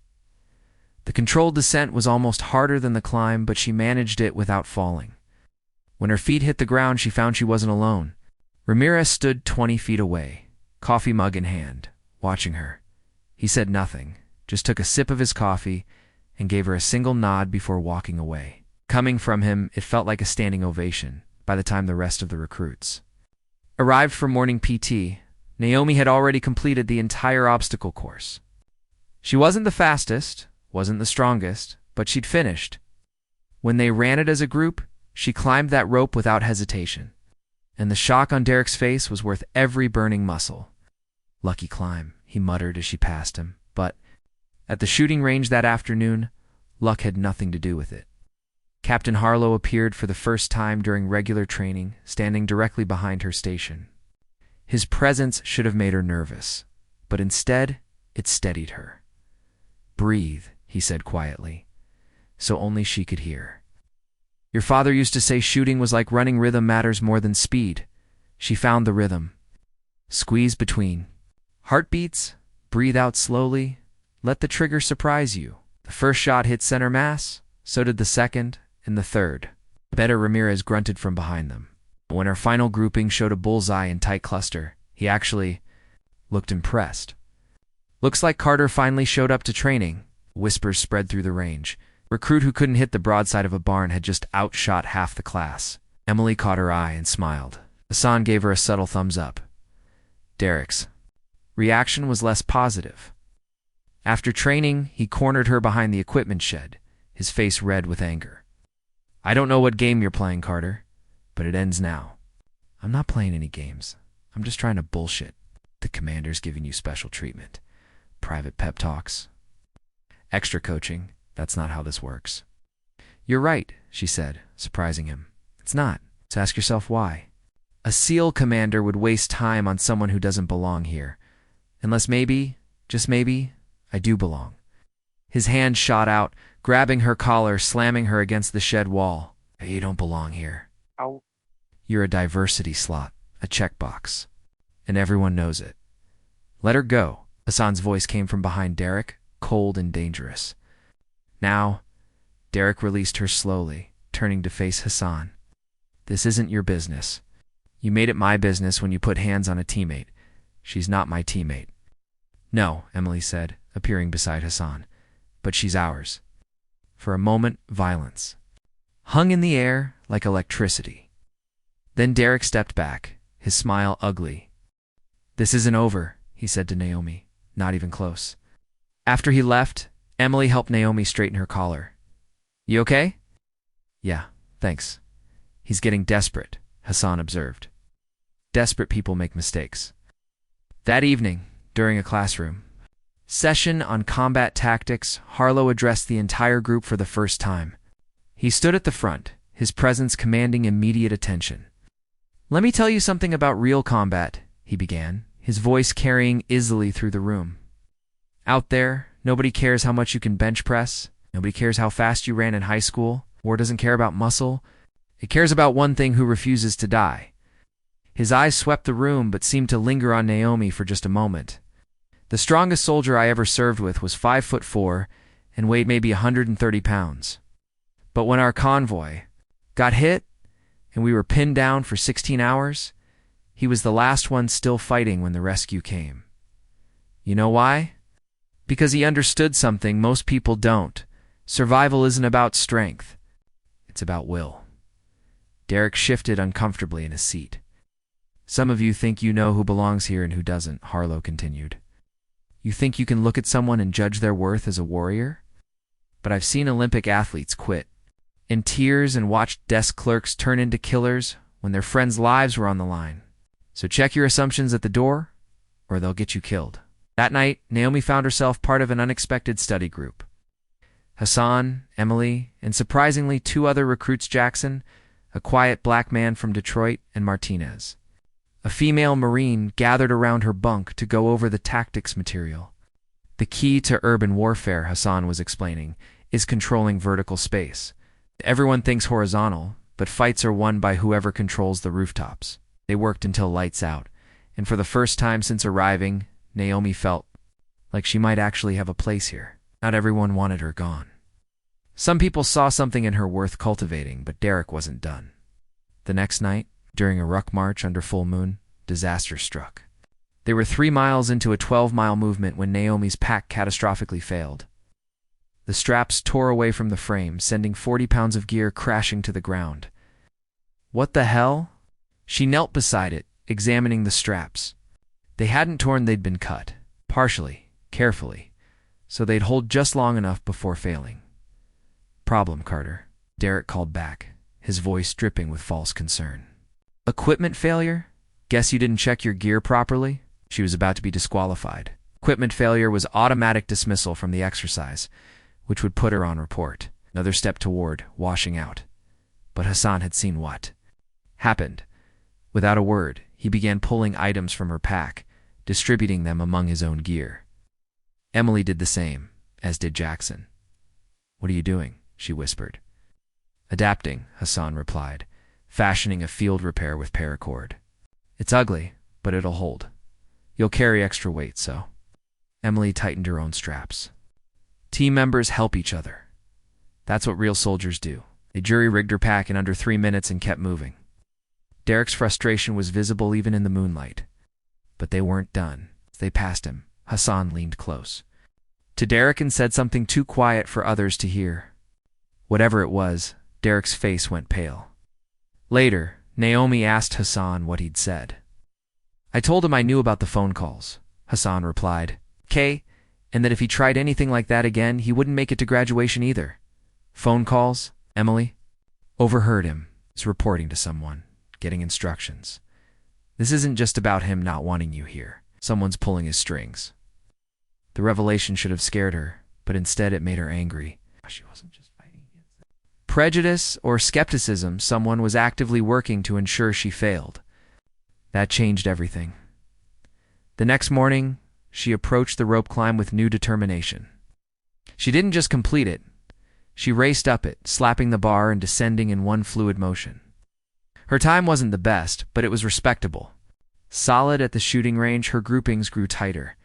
The controlled descent was almost harder than the climb, but she managed it without falling. When her feet hit the ground, she found she wasn't alone. Ramirez stood 20 feet away, coffee mug in hand, watching her. He said nothing, just took a sip of his coffee and gave her a single nod before walking away. Coming from him, it felt like a standing ovation by the time the rest of the recruits arrived for morning PT. Naomi had already completed the entire obstacle course. She wasn't the fastest, wasn't the strongest, but she'd finished. When they ran it as a group, she climbed that rope without hesitation. And the shock on Derek's face was worth every burning muscle. Lucky climb, he muttered as she passed him. But at the shooting range that afternoon, luck had nothing to do with it. Captain Harlow appeared for the first time during regular training, standing directly behind her station. His presence should have made her nervous, but instead, it steadied her. Breathe, he said quietly, so only she could hear. Your father used to say shooting was like running. Rhythm matters more than speed. She found the rhythm. Squeeze between heartbeats, breathe out slowly, let the trigger surprise you. The first shot hit center mass, so did the second and the third. Better Ramirez grunted from behind them. When her final grouping showed a bullseye and tight cluster, he actually looked impressed. Looks like Carter finally showed up to training. Whispers spread through the range. Recruit who couldn't hit the broadside of a barn had just outshot half the class. Emily caught her eye and smiled. Hassan gave her a subtle thumbs up. Derek's reaction was less positive. After training, he cornered her behind the equipment shed, his face red with anger. I don't know what game you're playing, Carter, but it ends now. I'm not playing any games. I'm just trying to bullshit. The commander's giving you special treatment. Private pep talks. Extra coaching. That's not how this works. You're right, she said, surprising him. It's not. So ask yourself why. A SEAL commander would waste time on someone who doesn't belong here. Unless maybe, just maybe, I do belong. His hand shot out, grabbing her collar, slamming her against the shed wall. You don't belong here. Ow. You're a diversity slot, a checkbox. And everyone knows it. Let her go. Hassan's voice came from behind Derek, cold and dangerous. Now, Derek released her slowly, turning to face Hassan. This isn't your business. You made it my business when you put hands on a teammate. She's not my teammate. No, Emily said, appearing beside Hassan. But she's ours. For a moment, violence hung in the air like electricity. Then Derek stepped back, his smile ugly. This isn't over, he said to Naomi, not even close. After he left, Emily helped Naomi straighten her collar. You okay? Yeah, thanks. He's getting desperate, Hassan observed. Desperate people make mistakes. That evening, during a classroom session on combat tactics, Harlow addressed the entire group for the first time. He stood at the front, his presence commanding immediate attention. Let me tell you something about real combat, he began, his voice carrying easily through the room. Out there, nobody cares how much you can bench press. Nobody cares how fast you ran in high school. War doesn't care about muscle. It cares about one thing: who refuses to die. His eyes swept the room but seemed to linger on Naomi for just a moment. The strongest soldier I ever served with was 5'4" and weighed maybe 130 pounds. But when our convoy got hit and we were pinned down for 16 hours, he was the last one still fighting when the rescue came. You know why? Because he understood something most people don't. Survival isn't about strength. It's about will. Derek shifted uncomfortably in his seat. Some of you think you know who belongs here and who doesn't, Harlow continued. You think you can look at someone and judge their worth as a warrior? But I've seen Olympic athletes quit in tears and watched desk clerks turn into killers when their friends' lives were on the line. So check your assumptions at the door, or they'll get you killed. That night, Naomi found herself part of an unexpected study group. Hassan, Emily, and surprisingly 2 other recruits: Jackson, a quiet black man from Detroit, and Martinez, a female Marine, gathered around her bunk to go over the tactics material. The key to urban warfare, Hassan was explaining, is controlling vertical space. Everyone thinks horizontal, but fights are won by whoever controls the rooftops. They worked until lights out, and for the first time since arriving, Naomi felt like she might actually have a place here. Not everyone wanted her gone. Some people saw something in her worth cultivating, but Derek wasn't done. The next night, during a ruck march under full moon, disaster struck. They were 3 miles into a 12-mile movement when Naomi's pack catastrophically failed. The straps tore away from the frame, sending 40 pounds of gear crashing to the ground. What the hell? She knelt beside it, examining the straps. They hadn't torn, they'd been cut, partially, carefully, so they'd hold just long enough before failing. Problem, Carter, Derek called back, his voice dripping with false concern. Equipment failure? Guess you didn't check your gear properly? She was about to be disqualified. Equipment failure was automatic dismissal from the exercise, which would put her on report. Another step toward washing out. But Hassan had seen what happened. Without a word, he began pulling items from her pack, distributing them among his own gear. Emily did the same, as did Jackson. What are you doing? She whispered. Adapting, Hassan replied, fashioning a field repair with paracord. It's ugly, but it'll hold. You'll carry extra weight, so. Emily tightened her own straps. Team members help each other. That's what real soldiers do. They jury-rigged her pack in under 3 minutes and kept moving. Derek's frustration was visible even in the moonlight. But they weren't done. As they passed him, Hassan leaned close to Derek and said something too quiet for others to hear. Whatever it was, Derek's face went pale. Later, Naomi asked Hassan what he'd said. I told him I knew about the phone calls, Hassan replied. And that if he tried anything like that again, he wouldn't make it to graduation either. Phone calls, Emily? Overheard him, He's reporting to someone, getting instructions. This isn't just about him not wanting you here. Someone's pulling his strings. The revelation should have scared her, but instead it made her angry. She wasn't just fighting against them. Prejudice or skepticism, someone was actively working to ensure she failed. That changed everything. The next morning, she approached the rope climb with new determination. She didn't just complete it. She raced up it, slapping the bar and descending in one fluid motion. Her time wasn't the best, but it was respectable. Solid at the shooting range, her groupings grew tighter.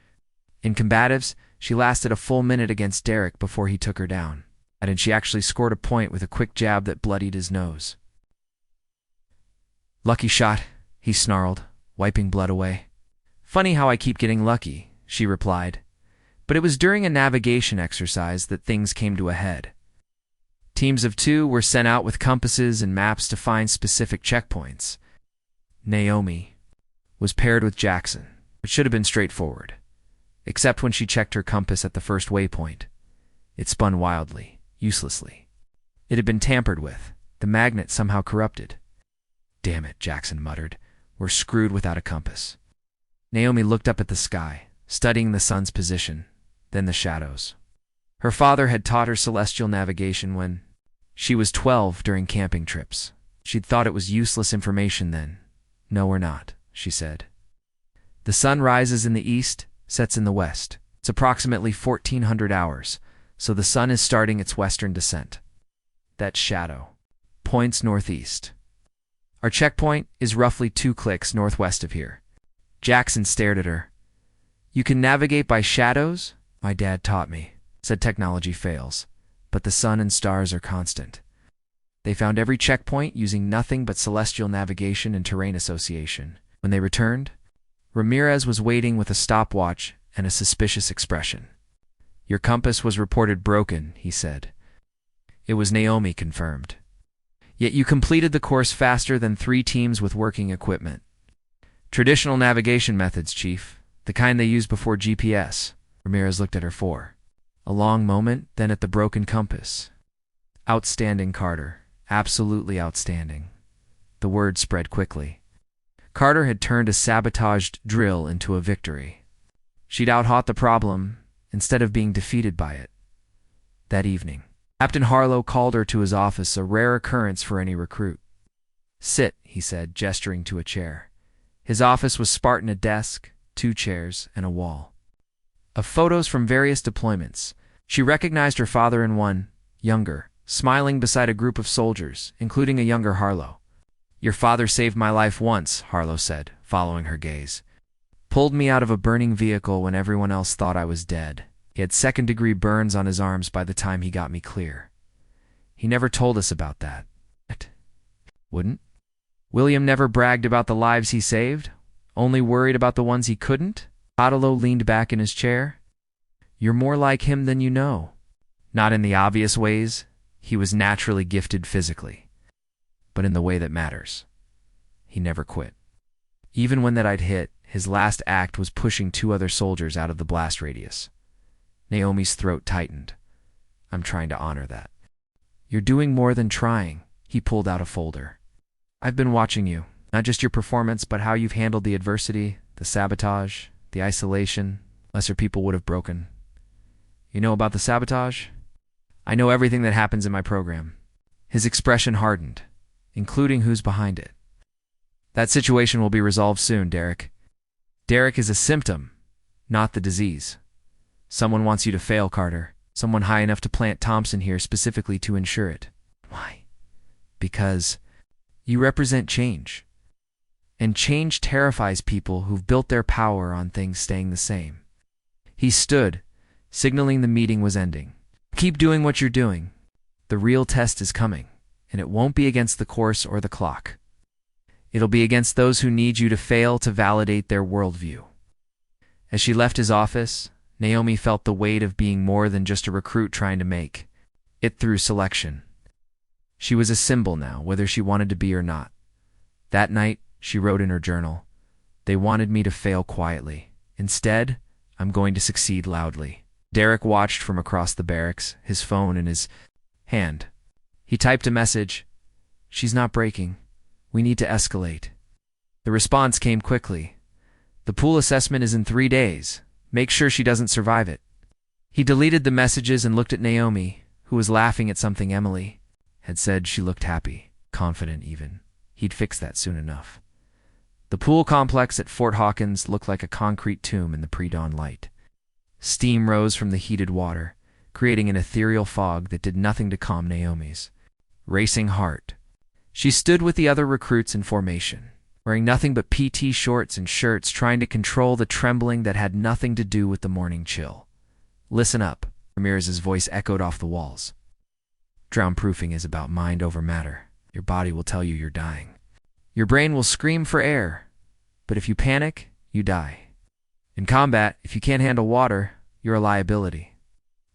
In combatives, she lasted a full minute against Derek before he took her down, and she actually scored a point with a quick jab that bloodied his nose. "Lucky shot," he snarled, wiping blood away. "Funny how I keep getting lucky," she replied. But it was during a navigation exercise that things came to a head. Teams of 2 were sent out with compasses and maps to find specific checkpoints. Naomi was paired with Jackson. It should have been straightforward, except when she checked her compass at the first waypoint. It spun wildly, uselessly. It had been tampered with, the magnet somehow corrupted. "Damn it," Jackson muttered. "We're screwed without a compass." Naomi looked up at the sky, studying the sun's position, then the shadows. Her father had taught her celestial navigation when she was 12 during camping trips. She'd thought it was useless information then. "No, we're not," she said. The sun rises in the east, sets in the west. It's approximately 1400 hours, so the sun is starting its western descent. That shadow points northeast. Our checkpoint is roughly 2 clicks northwest of here. Jackson stared at her. "You can navigate by shadows?" "My dad taught me," said. "Technology fails, but the sun and stars are constant." They found every checkpoint using nothing but celestial navigation and terrain association. When they returned, Ramirez was waiting with a stopwatch and a suspicious expression. "Your compass was reported broken," he said. It was Naomi, confirmed. "Yet you completed the course faster than 3 teams with working equipment." "Traditional navigation methods, Chief. The kind they used before GPS." Ramirez looked at her for a long moment, then at the broken compass. "Outstanding, Carter. Absolutely outstanding." The word spread quickly. Carter had turned a sabotaged drill into a victory. She'd outhought the problem instead of being defeated by it. That evening, Captain Harlow called her to his office, a rare occurrence for any recruit. "Sit," he said, gesturing to a chair. His office was Spartan: a desk, 2 chairs, and a wall of photos from various deployments. She recognized her father in one, younger, smiling beside a group of soldiers, including a younger Harlow. "Your father saved my life once," Harlow said, following her gaze. "Pulled me out of a burning vehicle when everyone else thought I was dead. He had 2nd-degree burns on his arms by the time he got me clear. He never told us about that." "Wouldn't? William never bragged about the lives he saved? Only worried about the ones he couldn't?" Harlow leaned back in his chair. "You're more like him than you know." "Not in the obvious ways. He was naturally gifted physically. But in the way that matters. He never quit. Even when that I'd hit, his last act was pushing 2 other soldiers out of the blast radius." Naomi's throat tightened. "I'm trying to honor that." "You're doing more than trying." He pulled out a folder. "I've been watching you. Not just your performance, but how you've handled the adversity, the sabotage, the isolation. Lesser people would have broken. You know about the sabotage?" "I know everything that happens in my program." His expression hardened, including who's behind it. "That situation will be resolved soon, Derek. Derek is a symptom, not the disease. Someone wants you to fail, Carter. Someone high enough to plant Thompson here specifically to ensure it." "Why?" "Because you represent change. And change terrifies people who've built their power on things staying the same." He stood, signaling the meeting was ending. "Keep doing what you're doing. The real test is coming, and it won't be against the course or the clock. It'll be against those who need you to fail to validate their worldview." As she left his office, Naomi felt the weight of being more than just a recruit trying to make it through selection. She was a symbol now, whether she wanted to be or not. That night, she wrote in her journal, "They wanted me to fail quietly. Instead, I'm going to succeed loudly." Derek watched from across the barracks, his phone in his hand. He typed a message, She's not breaking. We need to escalate. The response came quickly. The pool assessment is in 3 days. Make sure she doesn't survive it. He deleted the messages and looked at Naomi, who was laughing at something Emily had said. She looked happy, confident even. He'd fix that soon enough. The pool complex at Fort Hawkins looked like a concrete tomb in the pre-dawn light. Steam rose from the heated water, creating an ethereal fog that did nothing to calm Naomi's racing heart. She stood with the other recruits in formation, wearing nothing but PT shorts and shirts, trying to control the trembling that had nothing to do with the morning chill. "Listen up," Ramirez's voice echoed off the walls. "Drown-proofing is about mind over matter. Your body will tell you you're dying. Your brain will scream for air, but if you panic, you die. In combat, if you can't handle water, you're a liability."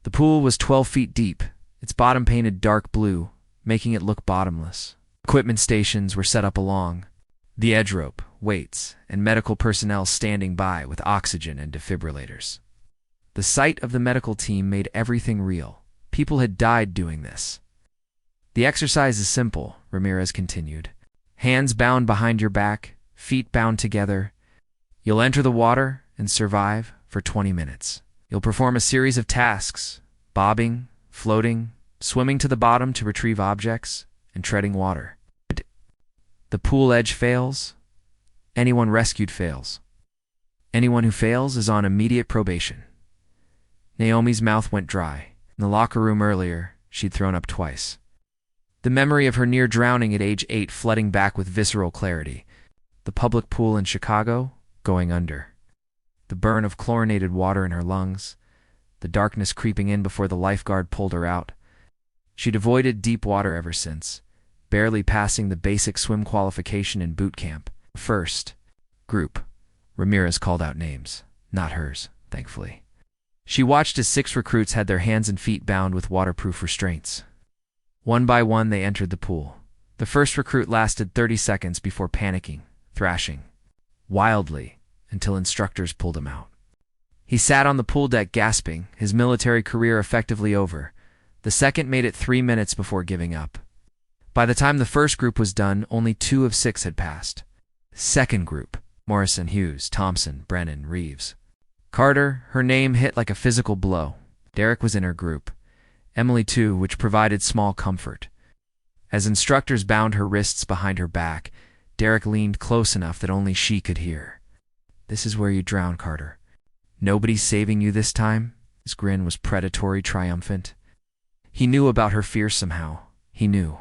The pool was 12 feet deep, its bottom painted dark blue, making it look bottomless. Equipment stations were set up along the edge rope, weights, and medical personnel standing by with oxygen and defibrillators. The sight of the medical team made everything real. People had died doing this. "The exercise is simple," Ramirez continued. "Hands bound behind your back, feet bound together. You'll enter the water and survive for 20 minutes. You'll perform a series of tasks: bobbing, floating, swimming to the bottom to retrieve objects, and treading water. The pool edge fails. Anyone rescued fails. Anyone who fails is on immediate probation." Naomi's mouth went dry. In the locker room earlier, she'd thrown up twice. The memory of her near drowning at age 8 flooding back with visceral clarity. The public pool in Chicago, going under. The burn of chlorinated water in her lungs. The darkness creeping in before the lifeguard pulled her out. She'd avoided deep water ever since, barely passing the basic swim qualification in boot camp. First group. Ramirez called out names, not hers, thankfully. She watched as 6 recruits had their hands and feet bound with waterproof restraints. One by one, they entered the pool. The first recruit lasted 30 seconds before panicking, thrashing wildly, until instructors pulled him out. He sat on the pool deck gasping, his military career effectively over. The second made it 3 minutes before giving up. By the time the first group was done, only 2 of 6 had passed. Second group: Morrison, Hughes, Thompson, Brennan, Reeves. Carter, her name hit like a physical blow. Derek was in her group. Emily too, which provided small comfort. As instructors bound her wrists behind her back, Derek leaned close enough that only she could hear. "This is where you drown, Carter. Nobody's saving you this time." His grin was predatory, triumphant. He knew about her fear somehow. He knew.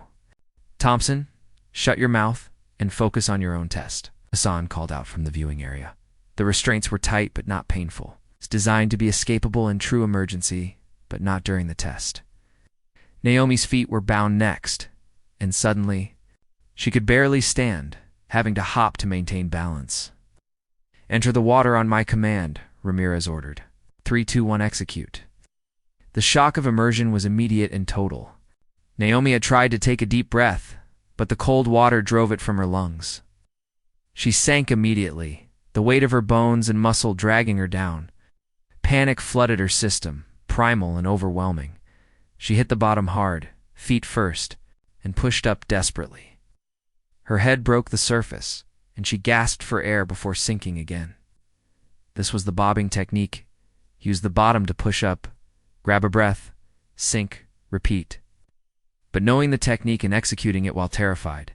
"Thompson, shut your mouth and focus on your own test," Hassan called out from the viewing area. The restraints were tight but not painful. It's designed to be escapable in true emergency, but not during the test. Naomi's feet were bound next, and suddenly, she could barely stand, having to hop to maintain balance. "Enter the water on my command," Ramirez ordered. 3, 2, 1, execute. The shock of immersion was immediate and total. Naomi had tried to take a deep breath, but the cold water drove it from her lungs. She sank immediately, the weight of her bones and muscle dragging her down. Panic flooded her system, primal and overwhelming. She hit the bottom hard, feet first, and pushed up desperately. Her head broke the surface, and she gasped for air before sinking again. This was the bobbing technique. Use the bottom to push up, grab a breath, sink, repeat. But knowing the technique and executing it while terrified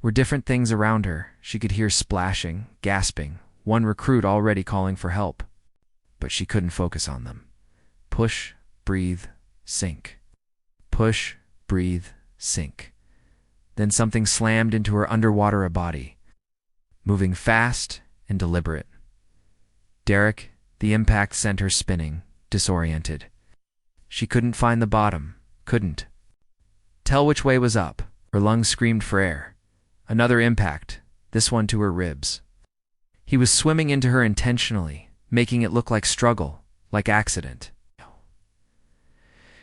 were different things around her. She could hear splashing, gasping, one recruit already calling for help. But she couldn't focus on them. Push, breathe, sink. Push, breathe, sink. Then something slammed into her underwater body, moving fast and deliberate. Derek, the impact sent her spinning, disoriented. She couldn't find the bottom, couldn't tell which way was up. Her lungs screamed for air. Another impact, this one to her ribs. He was swimming into her intentionally, making it look like struggle, like accident.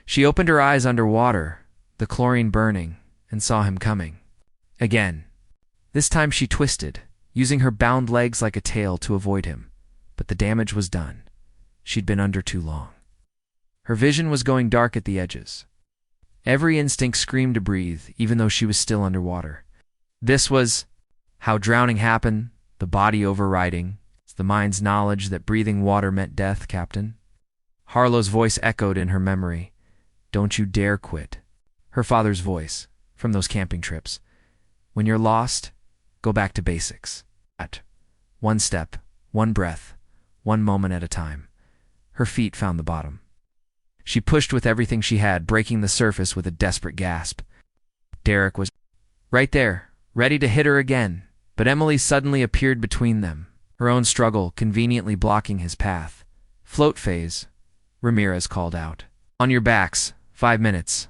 She opened her eyes underwater, the chlorine burning, and saw him coming. Again. This time she twisted, using her bound legs like a tail to avoid him. But the damage was done. She'd been under too long. Her vision was going dark at the edges. Every instinct screamed to breathe, even though she was still underwater. This was how drowning happened, the body overriding. It's the mind's knowledge that breathing water meant death, Captain. Harlow's voice echoed in her memory. Don't you dare quit. Her father's voice, from those camping trips. When you're lost, go back to basics. At one step, one breath, one moment at a time. Her feet found the bottom. She pushed with everything she had, breaking the surface with a desperate gasp. Derek was right there, ready to hit her again, but Emily suddenly appeared between them, her own struggle conveniently blocking his path. Float phase, Ramirez called out. On your backs, 5 minutes.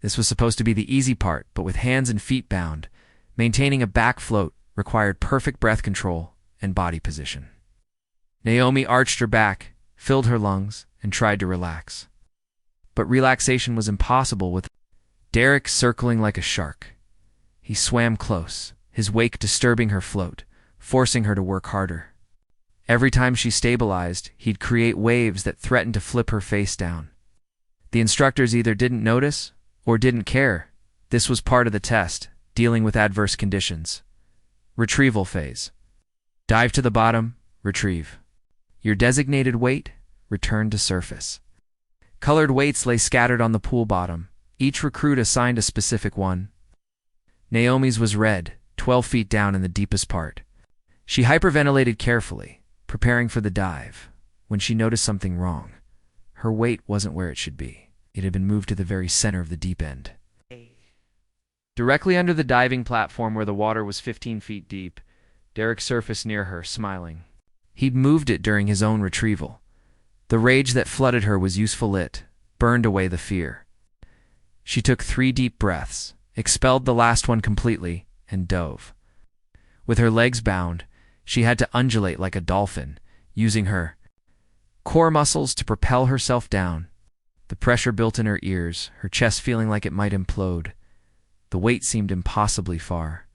This was supposed to be the easy part, but with hands and feet bound, maintaining a back float required perfect breath control and body position. Naomi arched her back, filled her lungs, and tried to relax. But relaxation was impossible with Derek circling like a shark. He swam close, his wake disturbing her float, forcing her to work harder. Every time she stabilized, he'd create waves that threatened to flip her face down. The instructors either didn't notice or didn't care. This was part of the test, dealing with adverse conditions. Retrieval phase. Dive to the bottom, retrieve. Your designated weight, return to surface. Colored weights lay scattered on the pool bottom, each recruit assigned a specific one. Naomi's was red, 12 feet down in the deepest part. She hyperventilated carefully, preparing for the dive, when she noticed something wrong. Her weight wasn't where it should be. It had been moved to the very center of the deep end. Directly under the diving platform where the water was 15 feet deep, Derek surfaced near her, smiling. He'd moved it during his own retrieval. The rage that flooded her was useful. It burned away the fear. She took 3 deep breaths, expelled the last one completely, and dove. With her legs bound, she had to undulate like a dolphin, using her core muscles to propel herself down. The pressure built in her ears, her chest feeling like it might implode. The weight seemed impossibly far.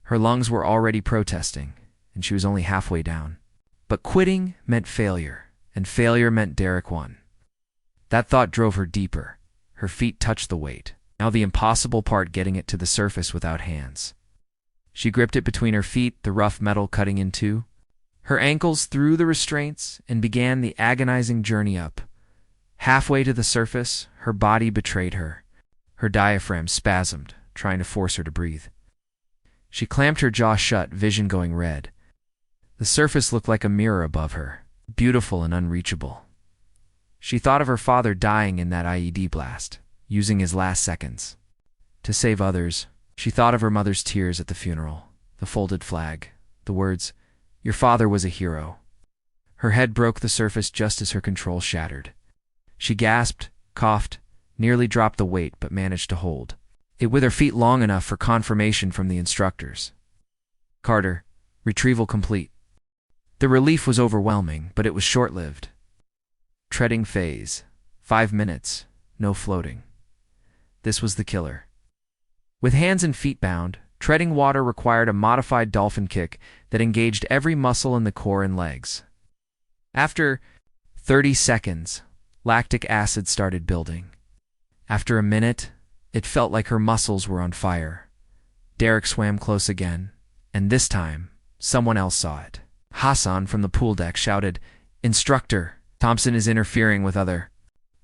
Her lungs were already protesting, and she was only halfway down. But quitting meant failure, and failure meant Derek won. That thought drove her deeper. Her feet touched the weight. Now the impossible part, getting it to the surface without hands. She gripped it between her feet, the rough metal cutting in two. Her ankles through the restraints and began the agonizing journey up. Halfway to the surface, her body betrayed her. Her diaphragm spasmed, trying to force her to breathe. She clamped her jaw shut, vision going red. The surface looked like a mirror above her, beautiful and unreachable. She thought of her father dying in that IED blast, using his last seconds to save others. She thought of her mother's tears at the funeral, the folded flag, the words, "Your father was a hero." Her head broke the surface just as her control shattered. She gasped, coughed, nearly dropped the weight, but managed to hold it with her feet long enough for confirmation from the instructors. Carter, retrieval complete. The relief was overwhelming, but it was short-lived. Treading phase, 5 minutes, no floating. This was the killer. With hands and feet bound, treading water required a modified dolphin kick that engaged every muscle in the core and legs. After 30 seconds, lactic acid started building. After a minute, it felt like her muscles were on fire. Derek swam close again, and this time, someone else saw it. Hassan from the pool deck shouted, "Instructor, Thompson is interfering with other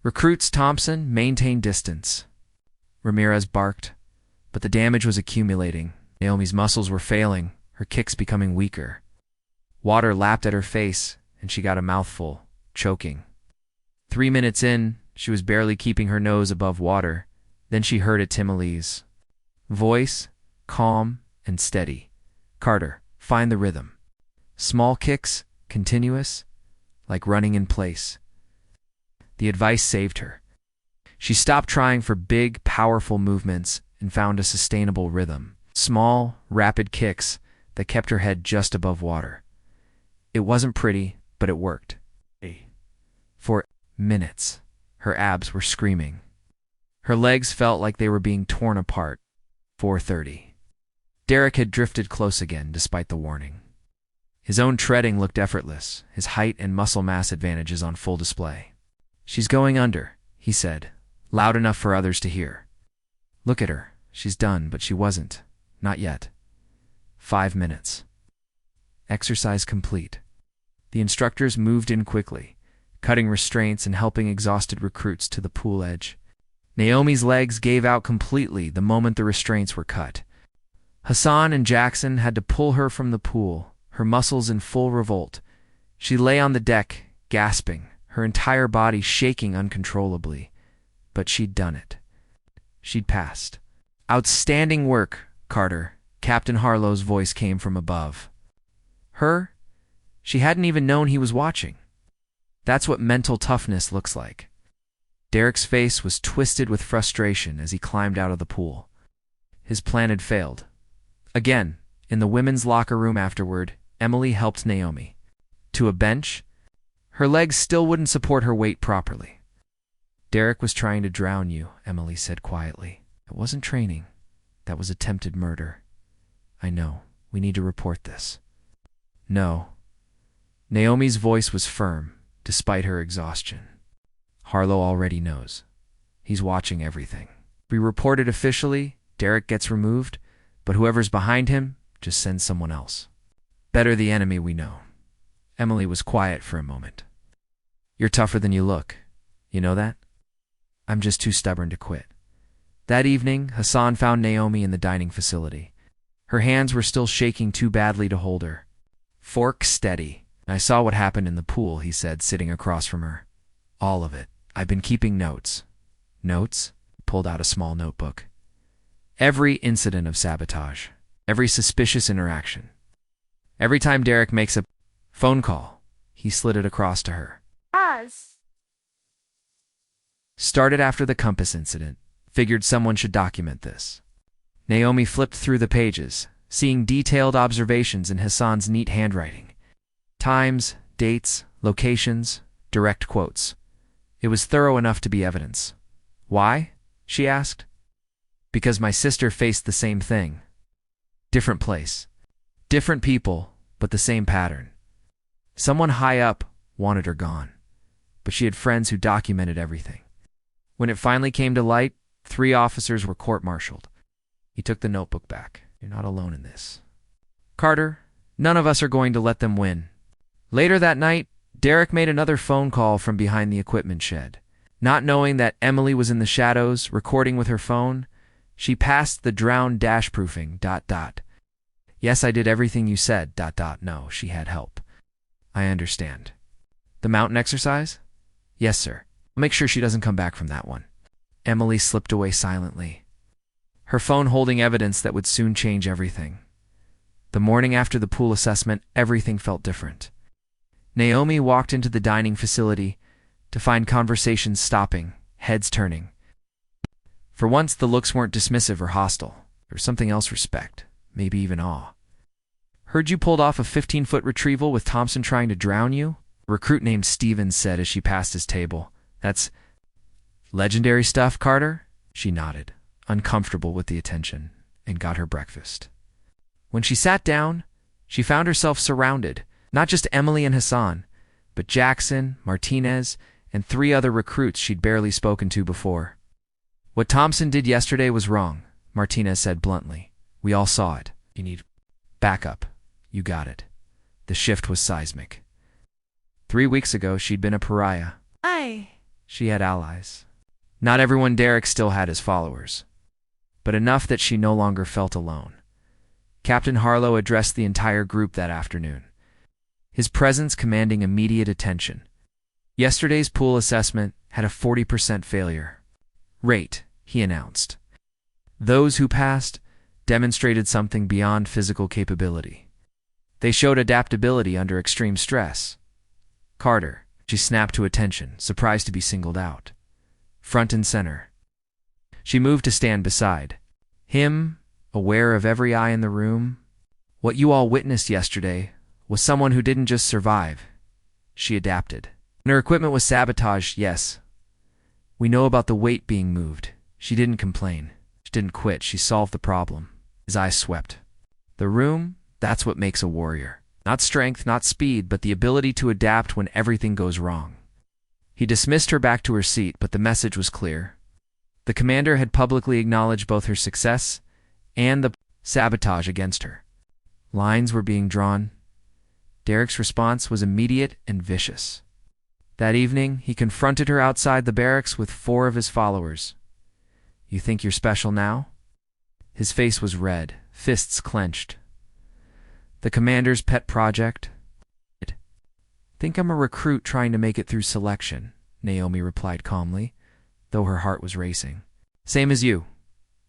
recruits. Thompson, maintain distance." Ramirez barked, but the damage was accumulating. Naomi's muscles were failing, her kicks becoming weaker. Water lapped at her face, and she got a mouthful, choking. 3 minutes in, she was barely keeping her nose above water. Then she heard a Timolese voice, calm and steady. "Carter, find the rhythm. Small kicks, continuous, like running in place." The advice saved her. She stopped trying for big, powerful movements and found a sustainable rhythm. Small, rapid kicks that kept her head just above water. It wasn't pretty, but it worked. For minutes, her abs were screaming. Her legs felt like they were being torn apart. 4:30. Derek had drifted close again, despite the warning. His own treading looked effortless, his height and muscle mass advantages on full display. "She's going under," he said, loud enough for others to hear. Look at her. She's done, but she wasn't. Not yet. 5 minutes. Exercise complete. The instructors moved in quickly, cutting restraints and helping exhausted recruits to the pool edge. Naomi's legs gave out completely the moment the restraints were cut. Hassan and Jackson had to pull her from the pool, her muscles in full revolt. She lay on the deck, gasping, her entire body shaking uncontrollably. But she'd done it. She'd passed. Outstanding work, Carter. Captain Harlow's voice came from above. Her? She hadn't even known he was watching. That's what mental toughness looks like. Derek's face was twisted with frustration as he climbed out of the pool. His plan had failed. Again, in the women's locker room afterward, Emily helped Naomi. To a bench. Her legs still wouldn't support her weight properly. Derek was trying to drown you, Emily said quietly. It wasn't training. That was attempted murder. I know. We need to report this. No. Naomi's voice was firm, despite her exhaustion. Harlow already knows. He's watching everything. If we report it officially, Derek gets removed, but whoever's behind him, just send someone else. Better the enemy we know. Emily was quiet for a moment. You're tougher than you look. You know that? I'm just too stubborn to quit. That evening, Hassan found Naomi in the dining facility. Her hands were still shaking too badly to hold her. Fork steady. I saw what happened in the pool, he said, sitting across from her. All of it. I've been keeping notes. Notes? Pulled out a small notebook. Every incident of sabotage. Every suspicious interaction. Every time Derek makes a phone call, he slid it across to her. Started after the compass incident. Figured someone should document this. Naomi flipped through the pages, seeing detailed observations in Hassan's neat handwriting. Times, dates, locations, direct quotes. It was thorough enough to be evidence. Why? She asked. Because my sister faced the same thing. Different place. Different people, but the same pattern. Someone high up wanted her gone, but she had friends who documented everything. When it finally came to light, 3 officers were court-martialed. He took the notebook back. You're not alone in this. Carter, none of us are going to let them win. Later that night, Derek made another phone call from behind the equipment shed. Not knowing that Emily was in the shadows, recording with her phone, she passed the drowned dash-proofing, ... Yes, I did everything you said, ... No, she had help. I understand. The mountain exercise? Yes, sir. I'll make sure she doesn't come back from that one. Emily slipped away silently, her phone holding evidence that would soon change everything. The morning after the pool assessment, everything felt different. Naomi walked into the dining facility to find conversations stopping, heads turning. For once, the looks weren't dismissive or hostile. There was something else: respect, maybe even awe. Heard you pulled off a 15-foot retrieval with Thompson trying to drown you? A recruit named Stevens said as she passed his table. That's legendary stuff, Carter? She nodded, uncomfortable with the attention, and got her breakfast. When she sat down, she found herself surrounded, not just Emily and Hassan, but Jackson, Martinez, and 3 other recruits she'd barely spoken to before. What Thompson did yesterday was wrong, Martinez said bluntly. We all saw it. You need backup. You got it. The shift was seismic. 3 weeks ago, she'd been a pariah. She had allies. Not everyone Derek still had as followers, but enough that she no longer felt alone. Captain Harlow addressed the entire group that afternoon, his presence commanding immediate attention. Yesterday's pool assessment had a 40% failure rate, he announced. Those who passed demonstrated something beyond physical capability. They showed adaptability under extreme stress. Carter, she snapped to attention, surprised to be singled out. Front and center. She moved to stand beside him, aware of every eye in the room. What you all witnessed yesterday was someone who didn't just survive. She adapted. And her equipment was sabotaged, yes. We know about the weight being moved. She didn't complain. She didn't quit. She solved the problem. His eyes swept. The room, that's what makes a warrior. Not strength, not speed, but the ability to adapt when everything goes wrong. He dismissed her back to her seat, but the message was clear. The commander had publicly acknowledged both her success and the sabotage against her. Lines were being drawn. Derek's response was immediate and vicious. That evening, he confronted her outside the barracks with 4 of his followers. "You think you're special now?" His face was red, fists clenched. "The commander's pet project?" "Think I'm a recruit trying to make it through selection," Naomi replied calmly, though her heart was racing. "Same as you."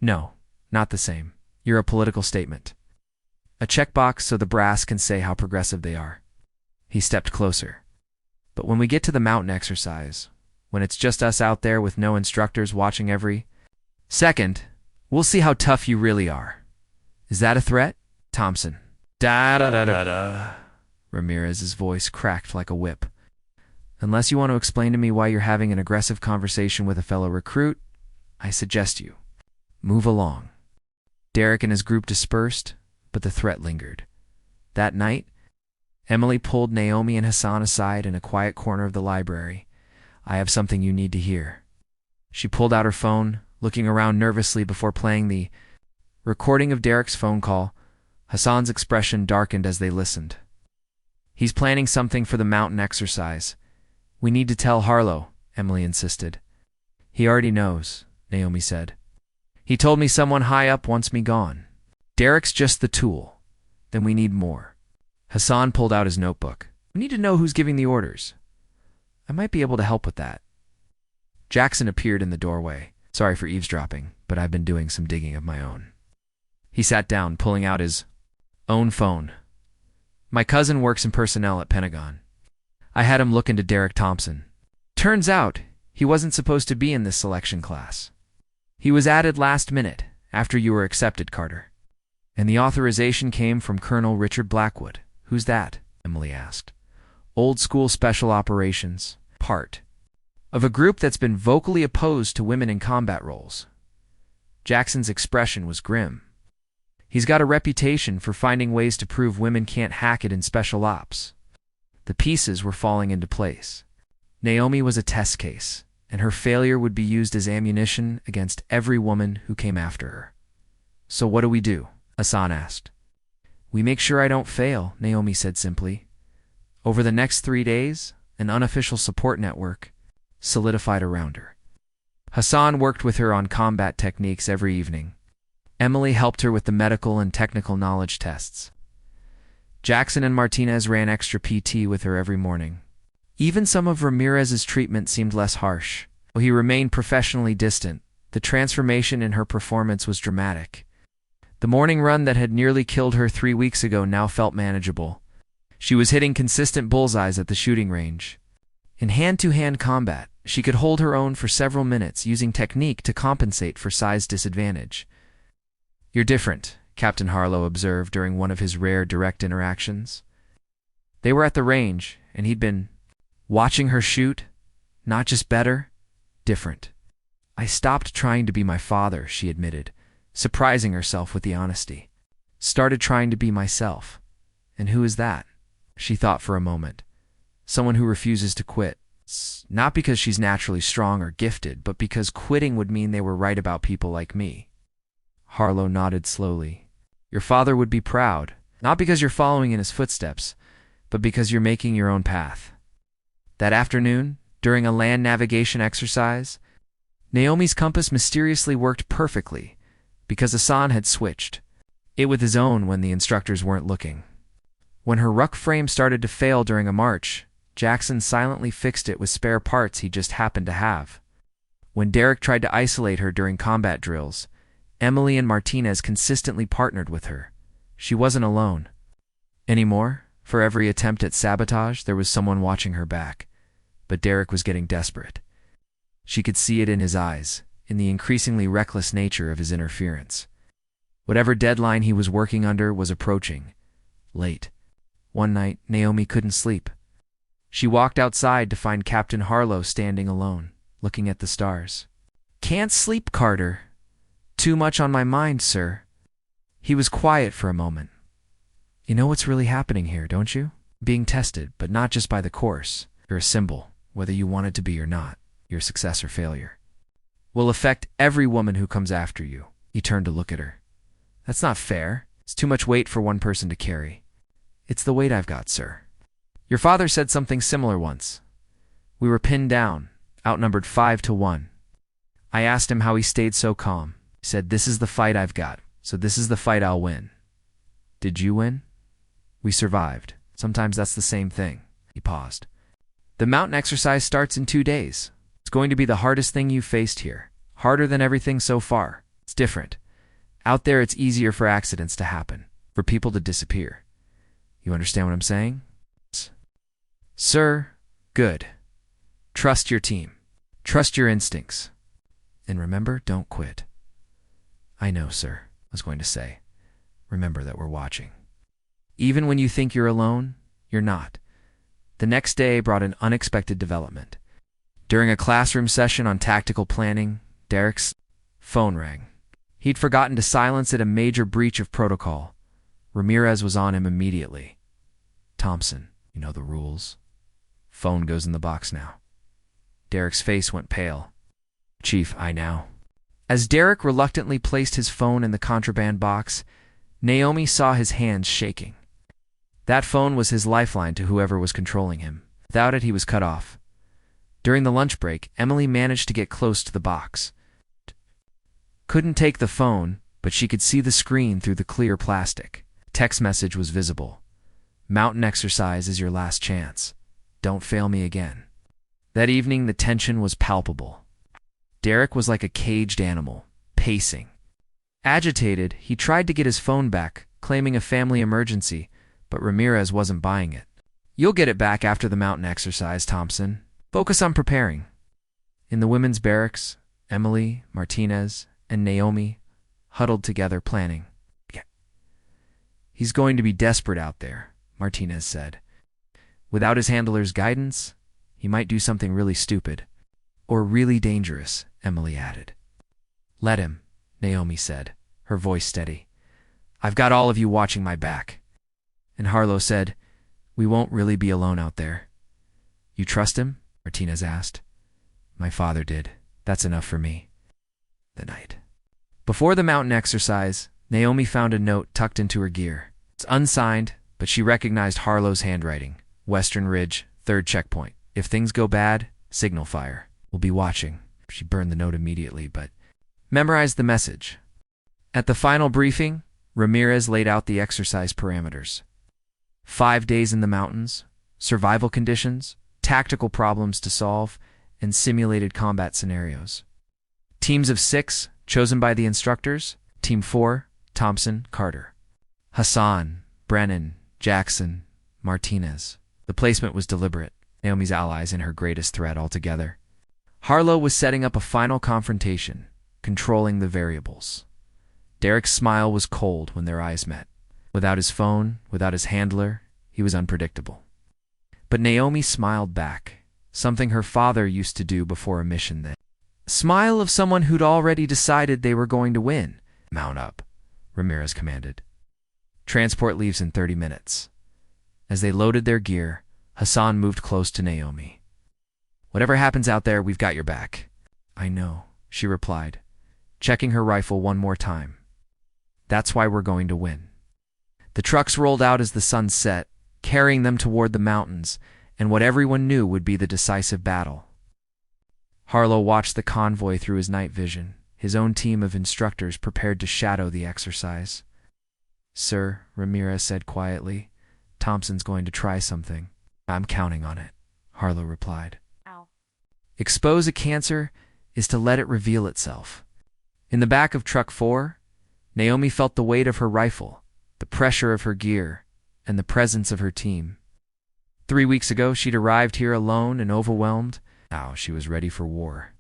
"No, not the same. You're a political statement. A checkbox so the brass can say how progressive they are." He stepped closer. "But when we get to the mountain exercise, when it's just us out there with no instructors watching every second, we'll see how tough you really are. Is that a threat?" Thompson. Da-da-da-da-da. Ramirez's voice cracked like a whip. "Unless you want to explain to me why you're having an aggressive conversation with a fellow recruit, I suggest you move along." Derek and his group dispersed, but the threat lingered. That night, Emily pulled Naomi and Hassan aside in a quiet corner of the library. "I have something you need to hear." She pulled out her phone, looking around nervously before playing the recording of Derek's phone call. Hassan's expression darkened as they listened. "He's planning something for the mountain exercise. We need to tell Harlow," Emily insisted. "He already knows," Naomi said. "He told me someone high up wants me gone. Derek's just the tool. Then we need more." Hassan pulled out his notebook. "We need to know who's giving the orders. I might be able to help with that." Jackson appeared in the doorway. "Sorry for eavesdropping, but I've been doing some digging of my own." He sat down, pulling out his own phone. "My cousin works in personnel at Pentagon. I had him look into Derek Thompson. Turns out he wasn't supposed to be in this selection class. He was added last minute, after you were accepted, Carter. And the authorization came from Colonel Richard Blackwood." "Who's that?" Emily asked. "Old school special operations, part of a group that's been vocally opposed to women in combat roles." Jackson's expression was grim. "He's got a reputation for finding ways to prove women can't hack it in special ops." The pieces were falling into place. Naomi was a test case, and her failure would be used as ammunition against every woman who came after her. "So what do we do?" Hassan asked. "We make sure I don't fail," Naomi said simply. Over the next 3 days, an unofficial support network solidified around her. Hassan worked with her on combat techniques every evening. Emily helped her with the medical and technical knowledge tests. Jackson and Martinez ran extra PT with her every morning. Even some of Ramirez's treatment seemed less harsh. Though he remained professionally distant, the transformation in her performance was dramatic. The morning run that had nearly killed her 3 weeks ago now felt manageable. She was hitting consistent bullseyes at the shooting range. In hand-to-hand combat, she could hold her own for several minutes, using technique to compensate for size disadvantage. "You're different," Captain Harlow observed during one of his rare direct interactions. They were at the range, and he'd been watching her shoot. Not just better, different. "I stopped trying to be my father," she admitted, surprising herself with the honesty. "Started trying to be myself." "And who is that?" She thought for a moment. "Someone who refuses to quit. Not because she's naturally strong or gifted, but because quitting would mean they were right about people like me." Harlow nodded slowly. "Your father would be proud, not because you're following in his footsteps, but because you're making your own path." That afternoon, during a land navigation exercise, Naomi's compass mysteriously worked perfectly because Hassan had switched it with his own when the instructors weren't looking. When her ruck frame started to fail during a march, Jackson silently fixed it with spare parts he just happened to have. When Derek tried to isolate her during combat drills, Emily and Martinez consistently partnered with her. She wasn't alone. Anymore, for every attempt at sabotage, there was someone watching her back. But Derek was getting desperate. She could see it in his eyes, in the increasingly reckless nature of his interference. Whatever deadline he was working under was approaching. Late. One night, Naomi couldn't sleep. She walked outside to find Captain Harlow standing alone, looking at the stars. "Can't sleep, Carter. Too much on my mind, sir." He was quiet for a moment. "You know what's really happening here, don't you? Being tested, but not just by the course. You're a symbol, whether you want it to be or not. Your success or failure." will affect every woman who comes after you. He turned to look at her. That's not fair. It's too much weight for one person to carry. It's the weight I've got, sir. Your father said something similar once. We were pinned down, outnumbered 5-1. I asked him how he stayed so calm. He said, this is the fight I've got, so this is the fight I'll win. Did you win? We survived. Sometimes that's the same thing. He paused. The mountain exercise starts in 2 days. It's going to be the hardest thing you've faced here. Harder than everything so far. It's different. Out there, it's easier for accidents to happen, for people to disappear. You understand what I'm saying? Sir, good. Trust your team. Trust your instincts. And remember, don't quit. I know, sir, I was going to say. Remember that we're watching. Even when you think you're alone, you're not. The next day brought an unexpected development. During a classroom session on tactical planning, Derek's phone rang. He'd forgotten to silence it, a major breach of protocol. Ramirez was on him immediately. Thompson, you know the rules. Phone goes in the box now. Derek's face went pale. Chief, I now. As Derek reluctantly placed his phone in the contraband box, Naomi saw his hands shaking. That phone was his lifeline to whoever was controlling him. Without it, he was cut off. During the lunch break, Emily managed to get close to the box. Couldn't take the phone, but she could see the screen through the clear plastic. Text message was visible. Mountain exercise is your last chance. Don't fail me again. That evening, the tension was palpable. Derek was like a caged animal, pacing. Agitated, he tried to get his phone back, claiming a family emergency, but Ramirez wasn't buying it. You'll get it back after the mountain exercise, Thompson. Focus on preparing. In the women's barracks, Emily, Martinez, and Naomi huddled together planning. He's going to be desperate out there, Martinez said. Without his handler's guidance, he might do something really stupid. Or really dangerous, Emily added. Let him, Naomi said, her voice steady. I've got all of you watching my back. And Harlow said, we won't really be alone out there. You trust him? Martinez asked. My father did. That's enough for me. The night. Before the mountain exercise, Naomi found a note tucked into her gear. It's unsigned, but she recognized Harlow's handwriting. Western Ridge, 3rd checkpoint. If things go bad, signal fire. We'll be watching. She burned the note immediately, but memorized the message. At the final briefing, Ramirez laid out the exercise parameters. 5 days in the mountains, survival conditions, tactical problems to solve, and simulated combat scenarios. Teams of 6, chosen by the instructors. Team 4, Thompson, Carter. Hassan, Brennan, Jackson, Martinez. The placement was deliberate. Naomi's allies and her greatest threat altogether. Harlow was setting up a final confrontation, controlling the variables. Derek's smile was cold when their eyes met. Without his phone, without his handler, he was unpredictable. But Naomi smiled back, something her father used to do before a mission then. Smile of someone who'd already decided they were going to win. Mount up, Ramirez commanded. Transport leaves in 30 minutes. As they loaded their gear, Hassan moved close to Naomi. Whatever happens out there, we've got your back. I know, she replied, checking her rifle one more time. That's why we're going to win. The trucks rolled out as the sun set, carrying them toward the mountains, and what everyone knew would be the decisive battle. Harlow watched the convoy through his night vision, his own team of instructors prepared to shadow the exercise. Sir, Ramirez said quietly, Thompson's going to try something. I'm counting on it, Harlow replied. Ow. Expose a cancer is to let it reveal itself. In the back of Truck 4, Naomi felt the weight of her rifle, the pressure of her gear, and the presence of her team. 3 weeks ago, she'd arrived here alone and overwhelmed. Now she was ready for war.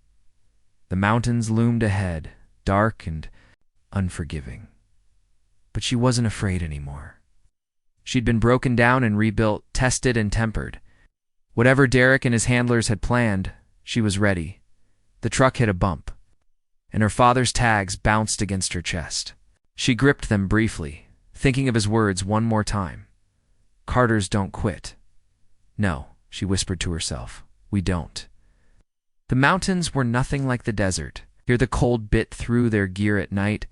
The mountains loomed ahead, dark and unforgiving. But she wasn't afraid anymore. She'd been broken down and rebuilt, tested and tempered. Whatever Derek and his handlers had planned, she was ready. The truck hit a bump, and her father's tags bounced against her chest. She gripped them briefly, thinking of his words one more time. Carters don't quit. No, she whispered to herself, we don't. The mountains were nothing like the desert. Here the cold bit through their gear at night,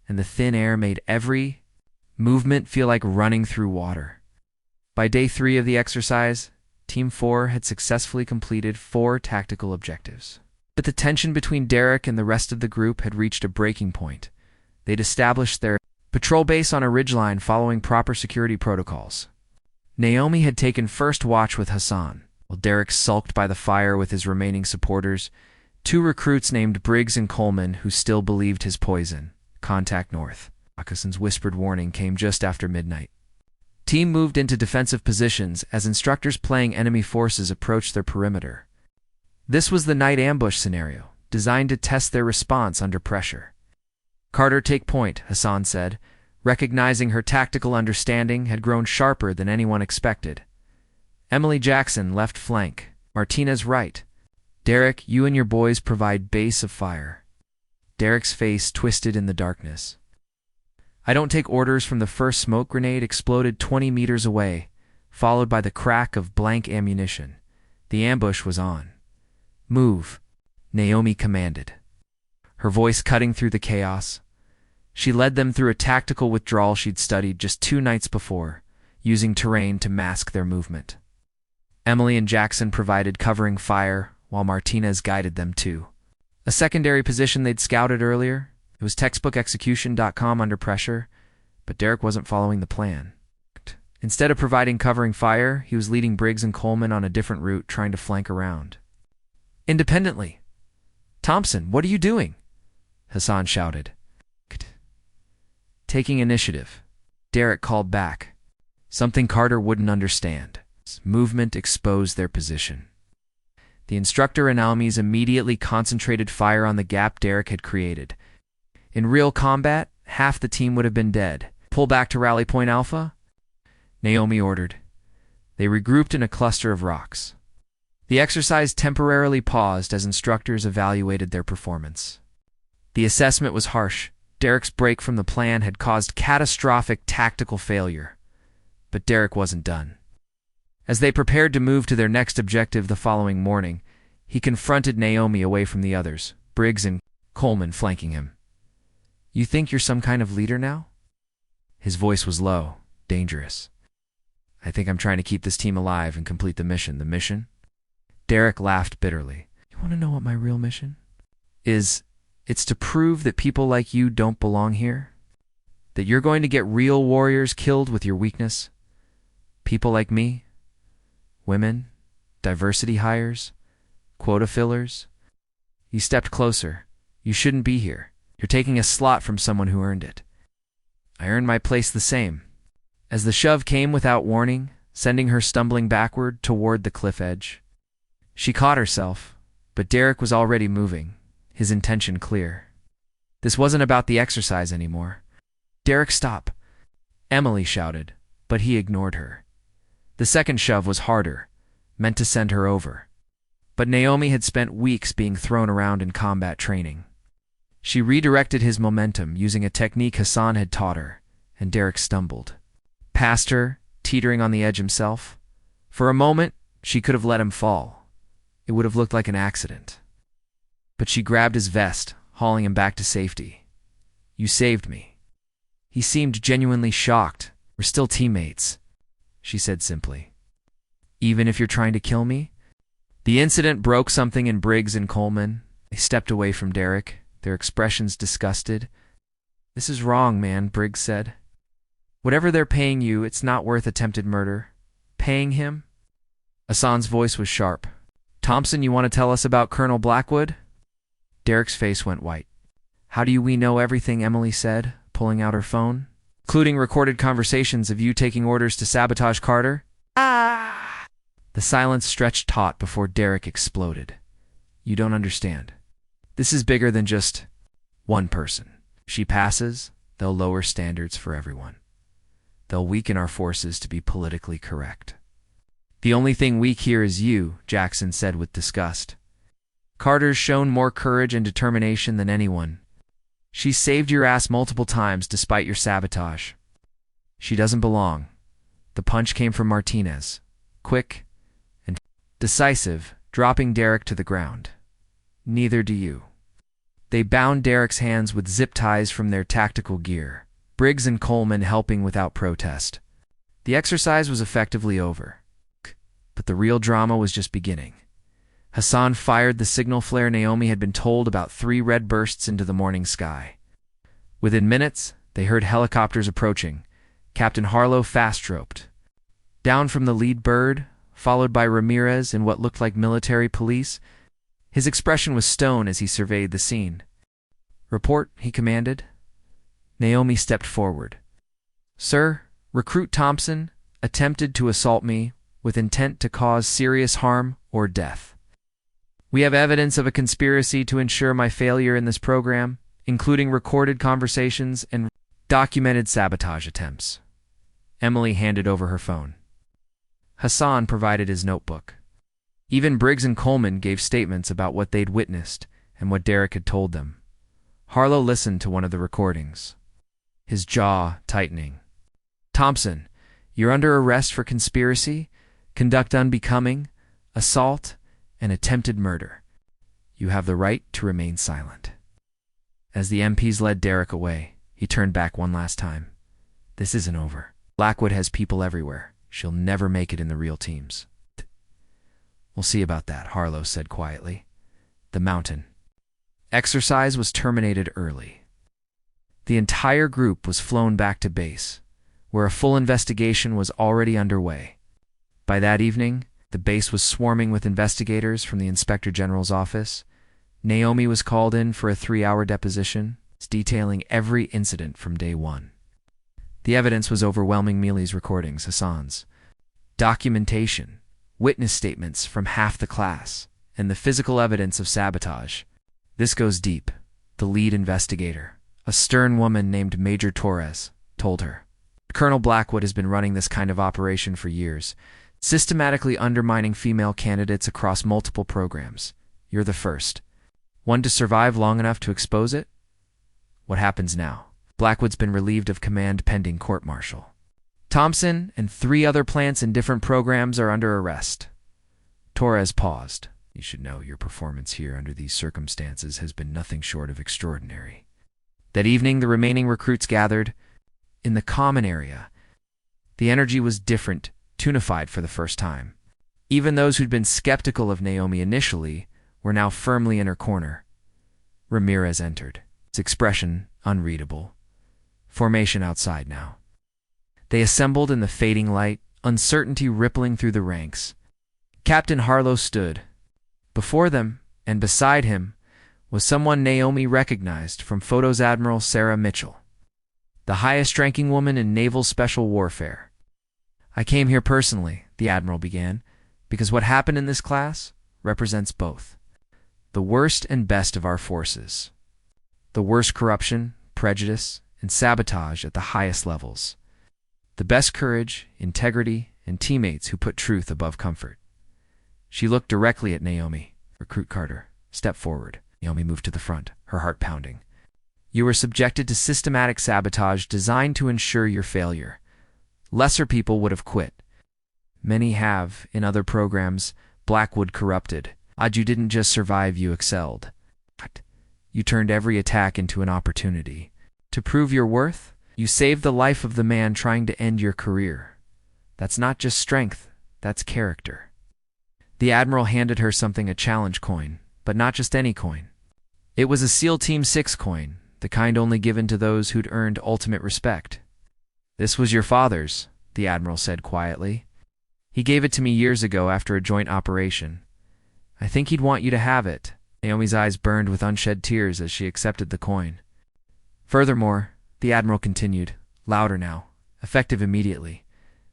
and the thin air made every movement feel like running through water. By day 3 of the exercise, Team 4 had successfully completed 4 tactical objectives. But the tension between Derek and the rest of the group had reached a breaking point. They'd established their patrol base on a ridgeline following proper security protocols. Naomi had taken first watch with Hassan, while Derek sulked by the fire with his remaining supporters. 2 recruits named Briggs and Coleman, who still believed his poison. Contact north. Hakkison's whispered warning came just after midnight. Team moved into defensive positions as instructors playing enemy forces approached their perimeter. This was the night ambush scenario, designed to test their response under pressure. Carter, take point, Hassan said, recognizing her tactical understanding had grown sharper than anyone expected. Emily, Jackson, left flank. Martinez, right. Derek, you and your boys provide base of fire. Derek's face twisted in the darkness. I don't take orders from the first smoke grenade exploded 20 meters away, followed by the crack of blank ammunition. The ambush was on. Move, Naomi commanded, her voice cutting through the chaos. She led them through a tactical withdrawal she'd studied just 2 nights before, using terrain to mask their movement. Emily and Jackson provided covering fire, while Martinez guided them too. A secondary position they'd scouted earlier, it was textbook execution.com under pressure, but Derek wasn't following the plan. Instead of providing covering fire, he was leading Briggs and Coleman on a different route, trying to flank around. Independently. Thompson, what are you doing? Hassan shouted. Taking initiative. Derek called back. Something Carter wouldn't understand. Movement exposed their position. The instructor and Naomi's immediately concentrated fire on the gap Derek had created. In real combat, half the team would have been dead. Pull back to Rally Point Alpha? Naomi ordered. They regrouped in a cluster of rocks. The exercise temporarily paused as instructors evaluated their performance. The assessment was harsh. Derek's break from the plan had caused catastrophic tactical failure. But Derek wasn't done. As they prepared to move to their next objective the following morning, he confronted Naomi away from the others, Briggs and Coleman flanking him. You think you're some kind of leader now? His voice was low, dangerous. I think I'm trying to keep this team alive and complete the mission. The mission? Derek laughed bitterly. You want to know what my real mission is? It's to prove that people like you don't belong here. That you're going to get real warriors killed with your weakness. People like me. Women, diversity hires, quota fillers. He stepped closer. You shouldn't be here. You're taking a slot from someone who earned it. I earned my place the same. As the shove came without warning, sending her stumbling backward toward the cliff edge. She caught herself, but Derek was already moving, his intention clear. This wasn't about the exercise anymore. Derek, stop! Emily shouted, but he ignored her. The second shove was harder, meant to send her over. But Naomi had spent weeks being thrown around in combat training. She redirected his momentum using a technique Hassan had taught her, and Derek stumbled. Past her, teetering on the edge himself. For a moment, she could have let him fall. It would have looked like an accident. But she grabbed his vest, hauling him back to safety. You saved me. He seemed genuinely shocked. We're still teammates, she said simply. Even if you're trying to kill me? The incident broke something in Briggs and Coleman. They stepped away from Derek, their expressions disgusted. This is wrong, man, Briggs said. Whatever they're paying you, it's not worth attempted murder. Paying him? Hassan's voice was sharp. Thompson, you want to tell us about Colonel Blackwood? Derek's face went white. How do we know everything? Emily said, pulling out her phone. Including recorded conversations of you taking orders to sabotage Carter? Ah! The silence stretched taut before Derek exploded. You don't understand. This is bigger than just one person. If she passes, they'll lower standards for everyone. They'll weaken our forces to be politically correct. The only thing weak here is you, Jackson said with disgust. Carter's shown more courage and determination than anyone. She's saved your ass multiple times despite your sabotage. She doesn't belong. The punch came from Martinez. Quick and decisive, dropping Derek to the ground. Neither do you. They bound Derek's hands with zip ties from their tactical gear, Briggs and Coleman helping without protest. The exercise was effectively over, but the real drama was just beginning. Hassan fired the signal flare Naomi had been told about 3 red bursts into the morning sky. Within minutes, they heard helicopters approaching. Captain Harlow fast-roped down from the lead bird, followed by Ramirez in what looked like military police. His expression was stone as he surveyed the scene. "Report," he commanded. Naomi stepped forward. "Sir, Recruit Thompson attempted to assault me with intent to cause serious harm or death. We have evidence of a conspiracy to ensure my failure in this program, including recorded conversations and documented sabotage attempts." Emily handed over her phone. Hassan provided his notebook. Even Briggs and Coleman gave statements about what they'd witnessed and what Derek had told them. Harlow listened to one of the recordings, his jaw tightening. "Thompson, you're under arrest for conspiracy, conduct unbecoming, assault, and attempted murder. You have the right to remain silent." As the MPs led Derek away, he turned back one last time. "This isn't over. Blackwood has people everywhere. She'll never make it in the real teams." "We'll see about that," Harlow said quietly. The mountain. Exercise was terminated early. The entire group was flown back to base, where a full investigation was already underway. By that evening, the base was swarming with investigators from the Inspector General's office. Naomi was called in for a 3-hour deposition, detailing every incident from day one. The evidence was overwhelming. Mealy's recordings, Hassan's documentation, witness statements from half the class, and the physical evidence of sabotage. "This goes deep," the lead investigator, a stern woman named Major Torres, told her. "Colonel Blackwood has been running this kind of operation for years, systematically undermining female candidates across multiple programs. You're the first. One to survive long enough to expose it? What happens now?" "Blackwood's been relieved of command pending court-martial. Thompson and 3 other plants in different programs are under arrest." Torres paused. "You should know your performance here under these circumstances has been nothing short of extraordinary." That evening, the remaining recruits gathered in the common area. The energy was different, tunified for the first time. Even those who'd been skeptical of Naomi initially were now firmly in her corner. Ramirez entered, his expression unreadable. Formation outside now. They assembled in the fading light, uncertainty rippling through the ranks. Captain Harlow stood. Before them, and beside him, was someone Naomi recognized from photos: Admiral Sarah Mitchell, the highest-ranking woman in naval special warfare. "I came here personally," the Admiral began, "because what happened in this class represents both. The worst and best of our forces. The worst corruption, prejudice, and sabotage at the highest levels. The best courage, integrity, and teammates who put truth above comfort." She looked directly at Naomi. "Recruit Carter, step forward." Naomi moved to the front, her heart pounding. "You were subjected to systematic sabotage designed to ensure your failure. Lesser people would have quit. Many have, in other programs. Blackwood corrupted. You didn't just survive, you excelled. You turned every attack into an opportunity. To prove your worth, you saved the life of the man trying to end your career. That's not just strength, that's character." The Admiral handed her something, a challenge coin, but not just any coin. It was a SEAL Team 6 coin, the kind only given to those who'd earned ultimate respect. "This was your father's," the Admiral said quietly. "He gave it to me years ago after a joint operation. I think he'd want you to have it." Naomi's eyes burned with unshed tears as she accepted the coin. "Furthermore," the Admiral continued, louder now, effective immediately,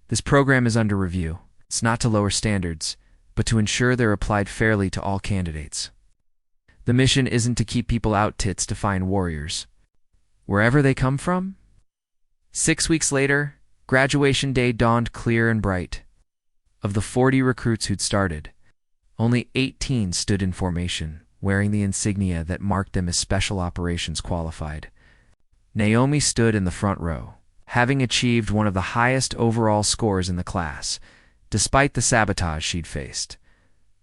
"this program is under review. It's not to lower standards, but to ensure they're applied fairly to all candidates. The mission isn't to keep people out tits to find warriors, wherever they come from." 6 weeks later, graduation day dawned clear and bright. Of the 40 recruits who'd started, only 18 stood in formation, wearing the insignia that marked them as Special Operations Qualified. Naomi stood in the front row, having achieved one of the highest overall scores in the class, despite the sabotage she'd faced.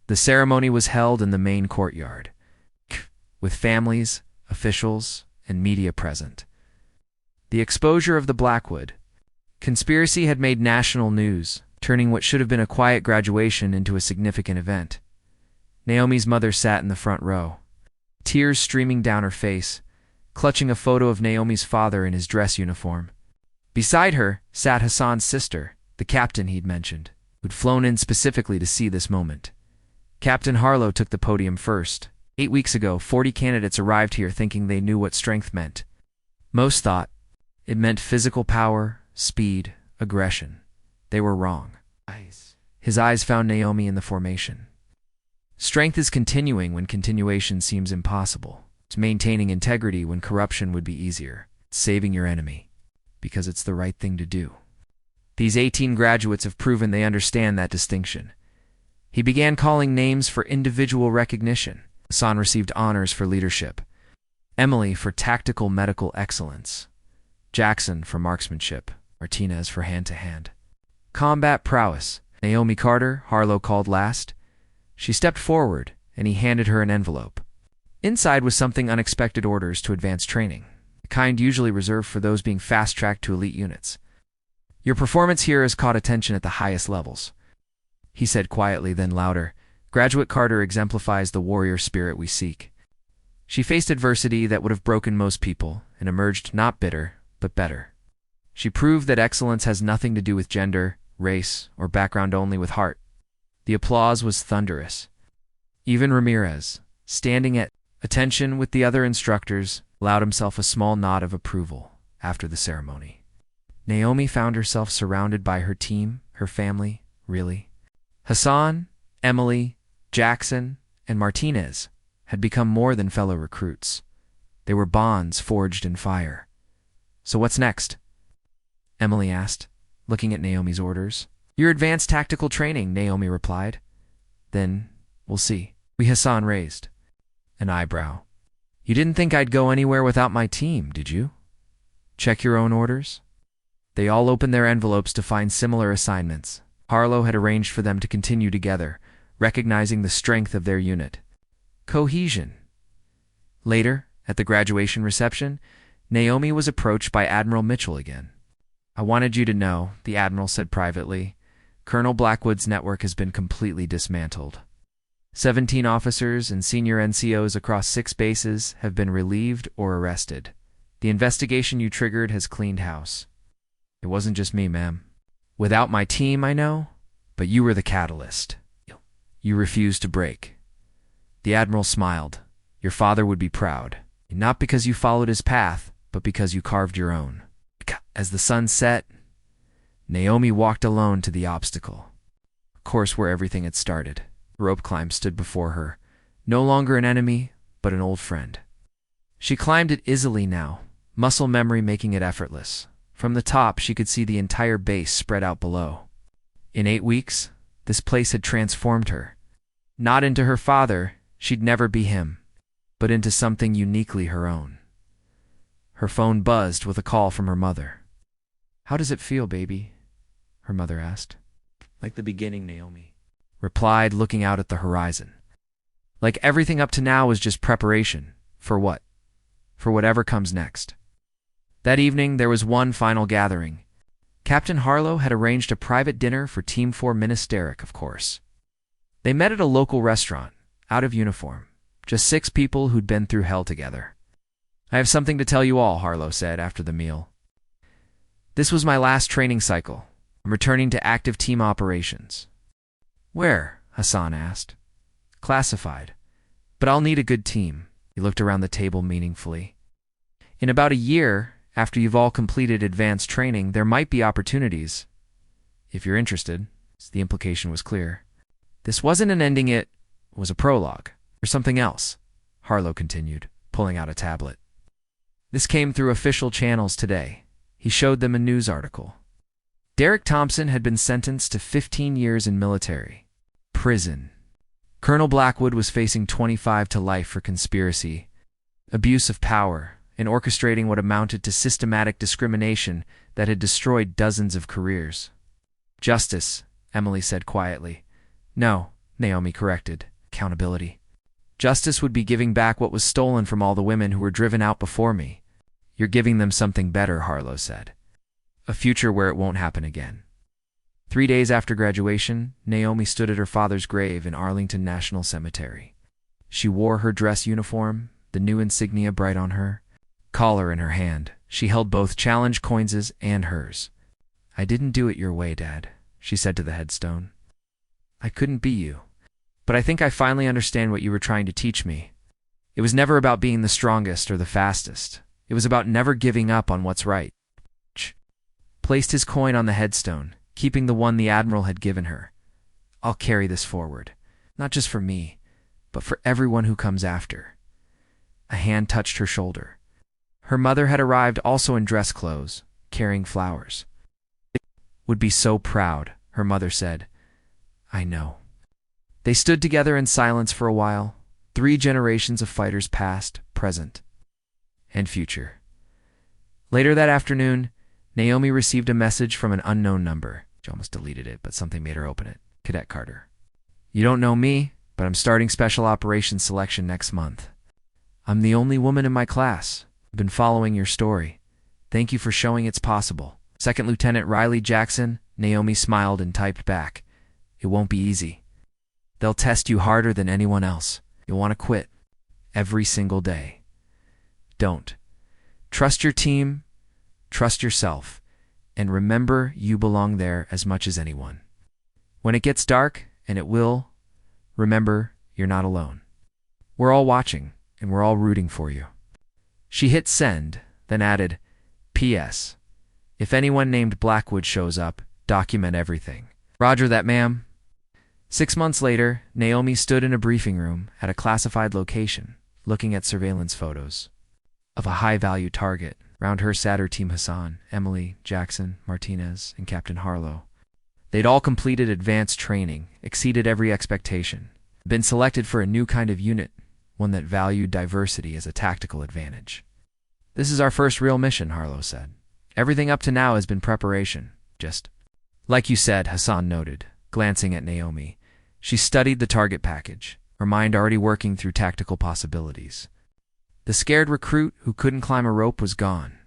The ceremony was held in the main courtyard, with families, officials, and media present. The exposure of the Blackwood conspiracy had made national news, turning what should have been a quiet graduation into a significant event. Naomi's mother sat in the front row, tears streaming down her face, clutching a photo of Naomi's father in his dress uniform. Beside her sat Hassan's sister, the captain he'd mentioned, who'd flown in specifically to see this moment. Captain Harlow took the podium first. 8 weeks ago, 40 candidates arrived here thinking they knew what strength meant. Most thought it meant physical power, speed, aggression. They were wrong. His eyes found Naomi in the formation. Strength is continuing when continuation seems impossible. It's maintaining integrity when corruption would be easier. It's saving your enemy, because it's the right thing to do. These 18 graduates have proven they understand that distinction. He began calling names for individual recognition. Hassan received honors for leadership, Emily for tactical medical excellence, Jackson for marksmanship, Martinez for hand-to-hand combat prowess. Naomi Carter, Harlow called last. She stepped forward, and he handed her an envelope. Inside was something unexpected: orders to advanced training, the kind usually reserved for those being fast-tracked to elite units. Your performance here has caught attention at the highest levels, he said quietly, then louder. Graduate Carter exemplifies the warrior spirit we seek. She faced adversity that would have broken most people and emerged not bitter, but better. She proved that excellence has nothing to do with gender, race, or background, only with heart. The applause was thunderous. Even Ramirez, standing at attention with the other instructors, allowed himself a small nod of approval after the ceremony. Naomi found herself surrounded by her team, her family, really. Hassan, Emily, Jackson, and Martinez had become more than fellow recruits. They were bonds forged in fire. So what's next? Emily asked, looking at Naomi's orders. Your advanced tactical training, Naomi replied. Then, we'll see. Hassan raised an eyebrow. You didn't think I'd go anywhere without my team, did you? Check your own orders? They all opened their envelopes to find similar assignments. Harlow had arranged for them to continue together, recognizing the strength of their unit. Cohesion. Later, at the graduation reception, Naomi was approached by Admiral Mitchell again. I wanted you to know, the Admiral said privately, Colonel Blackwood's network has been completely dismantled. 17 officers and senior NCOs across 6 bases have been relieved or arrested. The investigation you triggered has cleaned house. It wasn't just me, ma'am. Without my team, I know, but you were the catalyst. You refused to break. The Admiral smiled. Your father would be proud, not because you followed his path, but because you carved your own. As the sun set, Naomi walked alone to the obstacle, of course where everything had started. The rope climb stood before her, no longer an enemy, but an old friend. She climbed it easily now, muscle memory making it effortless. From the top, she could see the entire base spread out below. In 8 weeks, this place had transformed her. Not into her father, she'd never be him, but into something uniquely her own. Her phone buzzed with a call from her mother. How does it feel, baby? Her mother asked. Like the beginning, Naomi replied, looking out at the horizon. Like everything up to now was just preparation. For what? For whatever comes next. That evening, there was one final gathering. Captain Harlow had arranged a private dinner for Team 4 Ministeric, of course. They met at a local restaurant, out of uniform, just 6 people who'd been through hell together. I have something to tell you all, Harlow said after the meal. This was my last training cycle. I'm returning to active team operations. Where? Hassan asked. Classified. But I'll need a good team. He looked around the table meaningfully. In about a year, after you've all completed advanced training, there might be opportunities. If you're interested, the implication was clear. This wasn't an ending, it was a prologue. Or something else, Harlow continued, pulling out a tablet. This came through official channels today. He showed them a news article. Derek Thompson had been sentenced to 15 years in military prison. Colonel Blackwood was facing 25 to life for conspiracy, abuse of power, and orchestrating what amounted to systematic discrimination that had destroyed dozens of careers. Justice, Emily said quietly. No, Naomi corrected. Accountability. Justice would be giving back what was stolen from all the women who were driven out before me. You're giving them something better, Harlow said. A future where it won't happen again. 3 days after graduation, Naomi stood at her father's grave in Arlington National Cemetery. She wore her dress uniform, the new insignia bright on her collar in her hand. She held both challenge coins and hers. I didn't do it your way, Dad, she said to the headstone. I couldn't be you. But I think I finally understand what you were trying to teach me. It was never about being the strongest or the fastest. It was about never giving up on what's right. Placed his coin on the headstone, keeping the one the Admiral had given her. I'll carry this forward, not just for me, but for everyone who comes after. A hand touched her shoulder. Her mother had arrived also in dress clothes, carrying flowers. Would be so proud, her mother said. I know. They stood together in silence for a while. 3 generations of fighters past, present, and future. Later that afternoon, Naomi received a message from an unknown number. She almost deleted it, but something made her open it. Cadet Carter. You don't know me, but I'm starting Special Operations Selection next month. I'm the only woman in my class. I've been following your story. Thank you for showing it's possible. Second Lieutenant Riley Jackson. Naomi smiled and typed back. It won't be easy. They'll test you harder than anyone else. You'll want to quit. Every single day. Don't. Trust your team, trust yourself, and remember you belong there as much as anyone. When it gets dark, and it will, remember you're not alone. We're all watching, and we're all rooting for you. She hit send, then added, P.S. If anyone named Blackwood shows up, document everything. Roger that, ma'am. 6 months later, Naomi stood in a briefing room at a classified location, looking at surveillance photos of a high-value target. Round her sat her team: Hassan, Emily, Jackson, Martinez, and Captain Harlow. They'd all completed advanced training, exceeded every expectation, been selected for a new kind of unit, one that valued diversity as a tactical advantage. This is our first real mission, Harlow said. Everything up to now has been preparation. Just like you said, Hassan noted, glancing at Naomi. She studied the target package, her mind already working through tactical possibilities. The scared recruit who couldn't climb a rope was gone.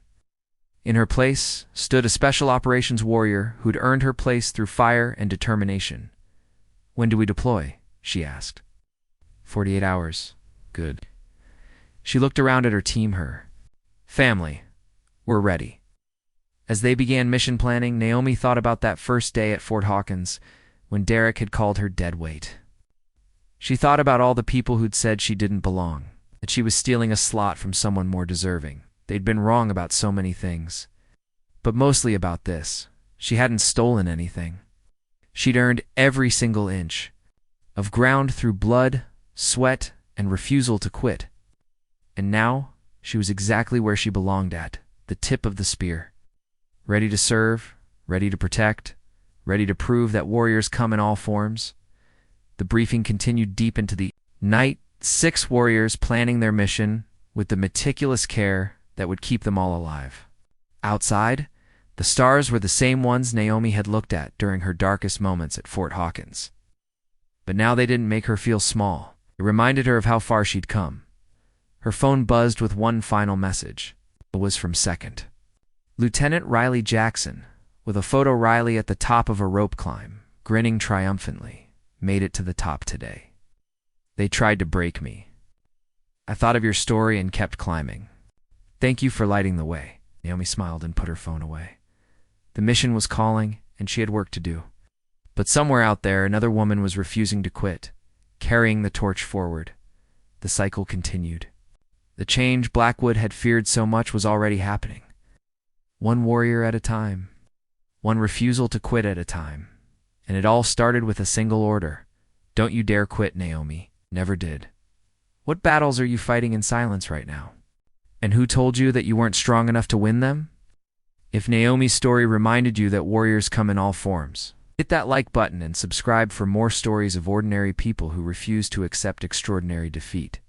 In her place stood a special operations warrior who'd earned her place through fire and determination. When do we deploy? She asked. 48 hours. Good. She looked around at her team, her family. We're ready. As they began mission planning, Naomi thought about that first day at Fort Hawkins when Derek had called her dead weight. She thought about all the people who'd said she didn't belong, that she was stealing a slot from someone more deserving. They'd been wrong about so many things. But mostly about this. She hadn't stolen anything. She'd earned every single inch of ground through blood, sweat, and refusal to quit. And now, she was exactly where she belonged, at the tip of the spear. Ready to serve, ready to protect, ready to prove that warriors come in all forms. The briefing continued deep into the night, 6 warriors planning their mission with the meticulous care that would keep them all alive. Outside, the stars were the same ones Naomi had looked at during her darkest moments at Fort Hawkins. But now they didn't make her feel small. It reminded her of how far she'd come. Her phone buzzed with one final message. It was from Second Lieutenant Riley Jackson, with a photo. Riley at the top of a rope climb, grinning triumphantly. Made it to the top today. They tried to break me. I thought of your story and kept climbing. Thank you for lighting the way. Naomi smiled and put her phone away. The mission was calling, and she had work to do. But somewhere out there, another woman was refusing to quit, carrying the torch forward. The cycle continued. The change Blackwood had feared so much was already happening. One warrior at a time. One refusal to quit at a time. And it all started with a single order. Don't you dare quit, Naomi. Never did. What battles are you fighting in silence right now? And who told you that you weren't strong enough to win them? If Naomi's story reminded you that warriors come in all forms, hit that like button and subscribe for more stories of ordinary people who refuse to accept extraordinary defeat.